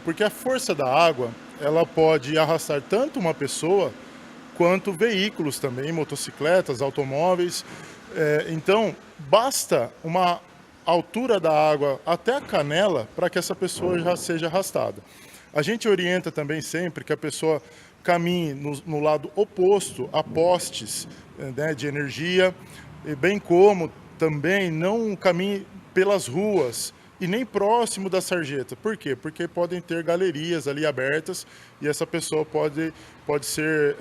Porque a força da água ela pode arrastar tanto uma pessoa quanto veículos também, motocicletas, automóveis. Então, basta uma altura da água até a canela para que essa pessoa já seja arrastada. A gente orienta também sempre que a pessoa caminhe no lado oposto a postes, né, de energia, bem como também não caminhe pelas ruas e nem próximo da sarjeta. Por quê? Porque podem ter galerias ali abertas e essa pessoa pode ser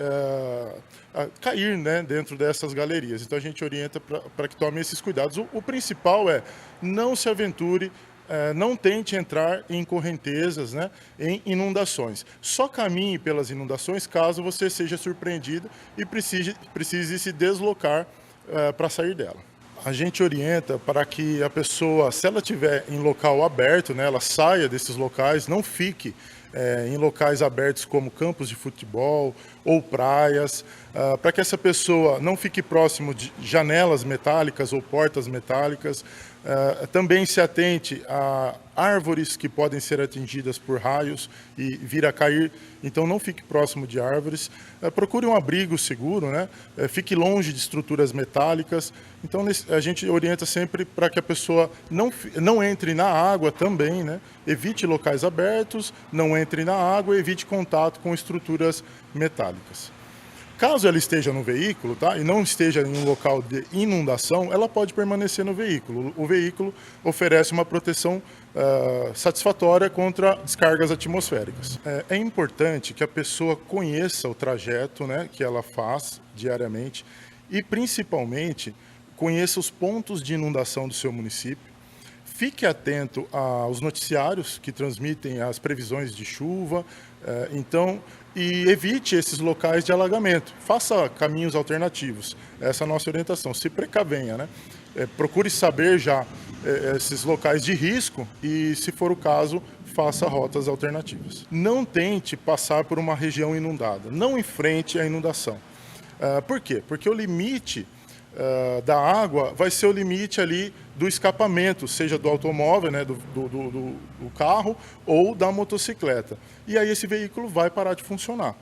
cair, né, dentro dessas galerias. Então a gente orienta para que tome esses cuidados. O principal é não se aventure, não tente entrar em correntezas, né, em inundações. Só caminhe pelas inundações caso você seja surpreendido e precise se deslocar para sair dela. A gente orienta para que a pessoa, se ela estiver em local aberto, né, ela saia desses locais, não fique em locais abertos como campos de futebol ou praias, para que essa pessoa não fique próximo de janelas metálicas ou portas metálicas. Também se atente a árvores que podem ser atingidas por raios e vir a cair, então não fique próximo de árvores. Procure um abrigo seguro, né? Fique longe de estruturas metálicas. Então a gente orienta sempre para que a pessoa não entre na água também, né? Evite locais abertos, não entre na água e evite contato com estruturas metálicas. Caso ela esteja no veículo, tá, e não esteja em um local de inundação, ela pode permanecer no veículo. O veículo oferece uma proteção satisfatória contra descargas atmosféricas. É importante que a pessoa conheça o trajeto, né, que ela faz diariamente e, principalmente, conheça os pontos de inundação do seu município. Fique atento aos noticiários que transmitem as previsões de chuva, e evite esses locais de alagamento. Faça caminhos alternativos. Essa é a nossa orientação. Se precavenha, né? Procure saber já esses locais de risco e, se for o caso, faça rotas alternativas. Não tente passar por uma região inundada. Não enfrente a inundação. Por quê? Porque o limite da água vai ser o limite ali do escapamento, seja do automóvel, né, do carro ou da motocicleta. E aí esse veículo vai parar de funcionar.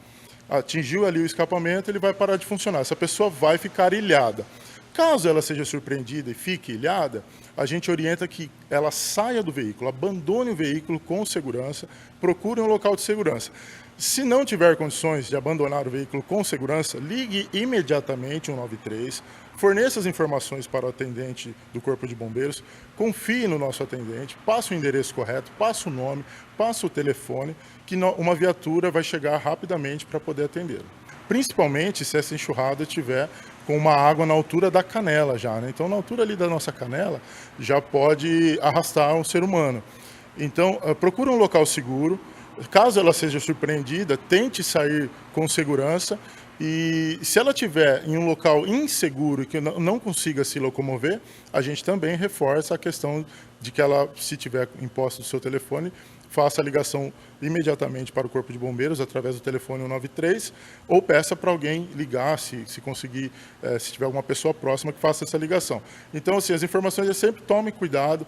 Atingiu ali o escapamento, ele vai parar de funcionar. Essa pessoa vai ficar ilhada. Caso ela seja surpreendida e fique ilhada, a gente orienta que ela saia do veículo, abandone o veículo com segurança, procure um local de segurança. Se não tiver condições de abandonar o veículo com segurança, ligue imediatamente 193, forneça as informações para o atendente do Corpo de Bombeiros, confie no nosso atendente, passe o endereço correto, passe o nome, passe o telefone, que uma viatura vai chegar rapidamente para poder atendê-lo. Principalmente se essa enxurrada estiver com uma água na altura da canela já, né? Então, na altura ali da nossa canela, já pode arrastar um ser humano. Então, procure um local seguro. Caso ela seja surpreendida, tente sair com segurança. E se ela estiver em um local inseguro e que não consiga se locomover, a gente também reforça a questão de que ela, se tiver em posse do seu telefone, faça a ligação imediatamente para o Corpo de Bombeiros através do telefone 193 ou peça para alguém ligar, se conseguir, se tiver alguma pessoa próxima que faça essa ligação. Então, assim, as informações é sempre tome cuidado.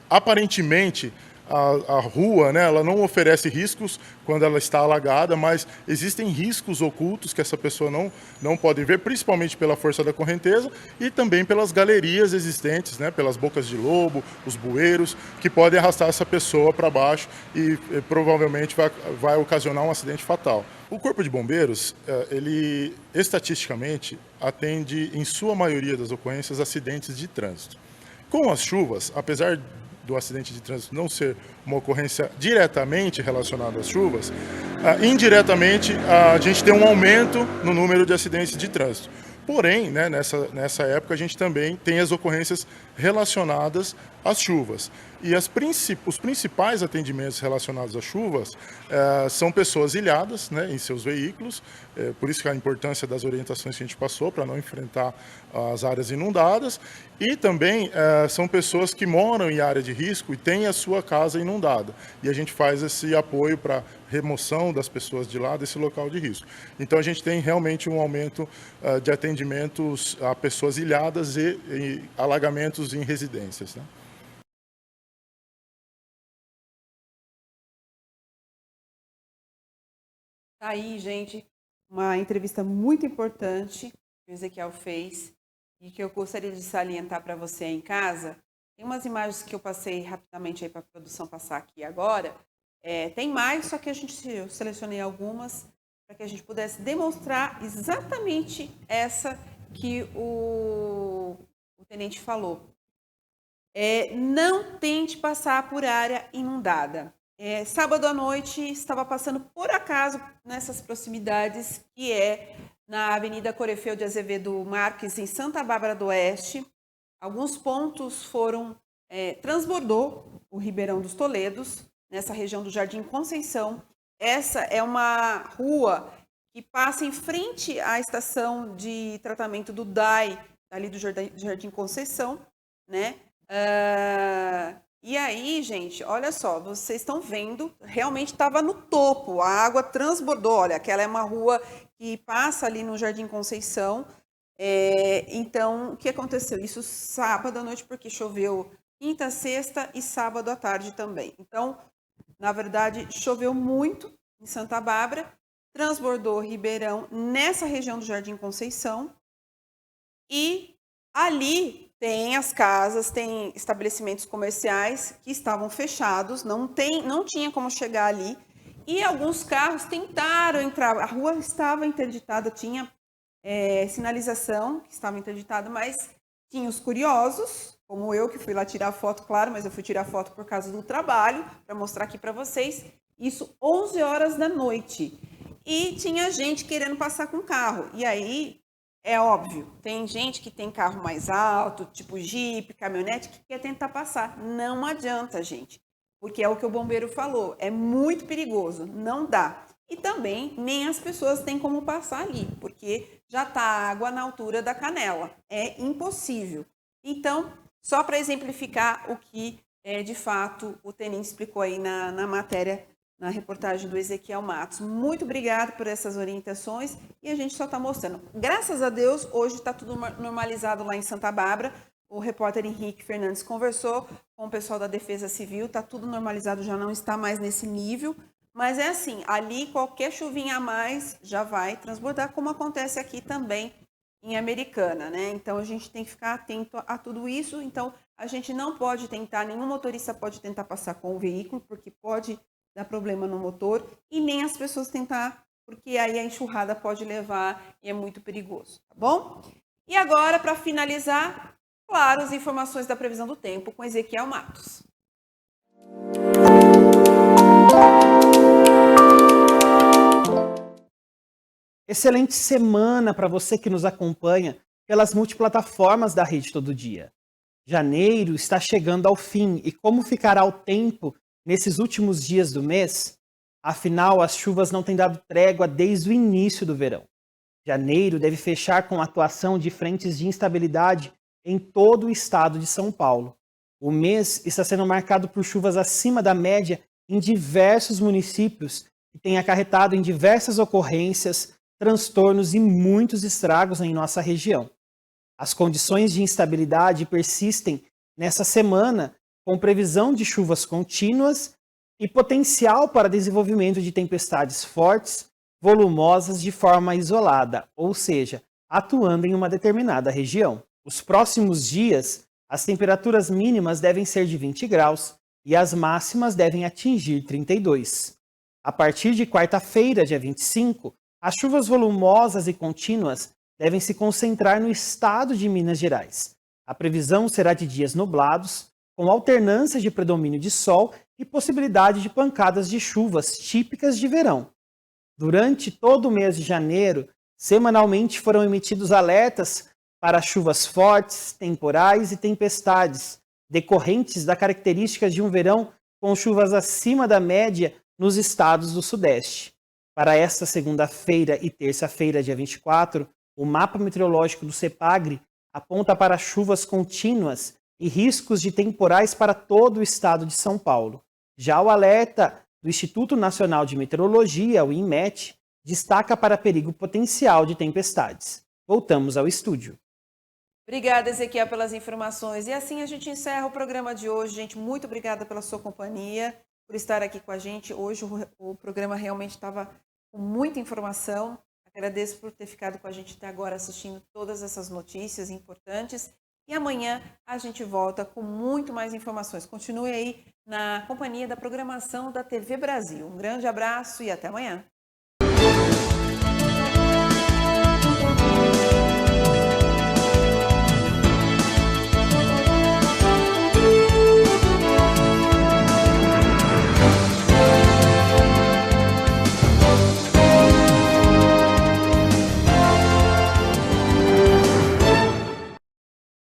Aparentemente, a rua, né, ela não oferece riscos quando ela está alagada, mas existem riscos ocultos que essa pessoa não pode ver, principalmente pela força da correnteza e também pelas galerias existentes, né, pelas bocas de lobo, os bueiros, que podem arrastar essa pessoa para baixo e provavelmente vai ocasionar um acidente fatal. O Corpo de Bombeiros, ele estatisticamente atende, em sua maioria das ocorrências, acidentes de trânsito. Com as chuvas, apesar do acidente de trânsito não ser uma ocorrência diretamente relacionada às chuvas, indiretamente a gente tem um aumento no número de acidentes de trânsito. Porém, né, nessa época a gente também tem as ocorrências relacionadas às chuvas. E os principais atendimentos relacionados às chuvas são pessoas ilhadas, né, em seus veículos, por isso que a importância das orientações que a gente passou para não enfrentar as áreas inundadas, e também são pessoas que moram em área de risco e têm a sua casa inundada. E a gente faz esse apoio para remoção das pessoas de lá desse local de risco. Então a gente tem realmente um aumento de atendimentos a pessoas ilhadas e alagamentos em residências, né? Tá aí, gente, uma entrevista muito importante que o Ezequiel fez e que eu gostaria de salientar para você aí em casa. Tem umas imagens que eu passei rapidamente aí para a produção passar aqui agora. Tem mais, só que eu selecionei algumas para que a gente pudesse demonstrar exatamente essa que o tenente falou. Não tente passar por área inundada. Sábado à noite estava passando por acaso nessas proximidades, que é na Avenida Corefeu de Azevedo Marques, em Santa Bárbara do Oeste. Alguns pontos transbordou o Ribeirão dos Toledos, nessa região do Jardim Conceição. Essa é uma rua que passa em frente à estação de tratamento do DAI, ali do Jardim Conceição, né? E aí, gente, olha só, vocês estão vendo, realmente estava no topo, a água transbordou. Olha, aquela é uma rua que passa ali no Jardim Conceição. Então, o que aconteceu? Isso sábado à noite, porque choveu quinta, sexta e sábado à tarde também. Então, na verdade, choveu muito em Santa Bárbara, transbordou Ribeirão nessa região do Jardim Conceição e ali tem as casas, tem estabelecimentos comerciais que estavam fechados, não tinha como chegar ali. E alguns carros tentaram entrar, a rua estava interditada, tinha sinalização que estava interditada, mas tinha os curiosos, como eu, que fui lá tirar foto, claro, mas eu fui tirar foto por causa do trabalho, para mostrar aqui para vocês, isso 11 horas da noite. E tinha gente querendo passar com carro. E aí, é óbvio, tem gente que tem carro mais alto, tipo Jeep, caminhonete, que quer tentar passar. Não adianta, gente, porque é o que o bombeiro falou, é muito perigoso, não dá. E também nem as pessoas têm como passar ali, porque já está a água na altura da canela, é impossível. Então, só para exemplificar o que, de fato, o tenente explicou aí na matéria, na reportagem do Ezequiel Matos. Muito obrigada por essas orientações e a gente só está mostrando. Graças a Deus, hoje está tudo normalizado lá em Santa Bárbara. O repórter Henrique Fernandes conversou com o pessoal da Defesa Civil, está tudo normalizado, já não está mais nesse nível. Mas é assim, ali qualquer chuvinha a mais já vai transbordar, como acontece aqui também em Americana, né? Então a gente tem que ficar atento a tudo isso. Então a gente não pode tentar, nenhum motorista pode tentar passar com o veículo, porque pode dar problema no motor, e nem as pessoas tentar, porque aí a enxurrada pode levar e é muito perigoso, tá bom? E agora, para finalizar, claro, as informações da previsão do tempo com Ezequiel Matos. Excelente semana para você que nos acompanha pelas multiplataformas da Rede Todo Dia. Janeiro está chegando ao fim e como ficará o tempo nesses últimos dias do mês? Afinal, as chuvas não têm dado trégua desde o início do verão. Janeiro deve fechar com a atuação de frentes de instabilidade em todo o estado de São Paulo. O mês está sendo marcado por chuvas acima da média em diversos municípios e tem acarretado em diversas ocorrências, transtornos e muitos estragos em nossa região. As condições de instabilidade persistem nessa semana, com previsão de chuvas contínuas e potencial para desenvolvimento de tempestades fortes, volumosas de forma isolada, ou seja, atuando em uma determinada região. Os próximos dias, as temperaturas mínimas devem ser de 20 graus e as máximas devem atingir 32. A partir de quarta-feira, dia 25, as chuvas volumosas e contínuas devem se concentrar no estado de Minas Gerais. A previsão será de dias nublados, com alternância de predomínio de sol e possibilidade de pancadas de chuvas típicas de verão. Durante todo o mês de janeiro, semanalmente foram emitidos alertas para chuvas fortes, temporais e tempestades, decorrentes da característica de um verão com chuvas acima da média nos estados do Sudeste. Para esta segunda-feira e terça-feira, dia 24, o mapa meteorológico do CEPAGRE aponta para chuvas contínuas e riscos de temporais para todo o estado de São Paulo. Já o alerta do Instituto Nacional de Meteorologia, o INMET, destaca para perigo potencial de tempestades. Voltamos ao estúdio. Obrigada, Ezequiel, pelas informações. E assim a gente encerra o programa de hoje. Gente, muito obrigada pela sua companhia, por estar aqui com a gente. Hoje o programa realmente estava com muita informação. Agradeço por ter ficado com a gente até agora assistindo todas essas notícias importantes. E amanhã a gente volta com muito mais informações. Continue aí na companhia da programação da TV Brasil. Um grande abraço e até amanhã.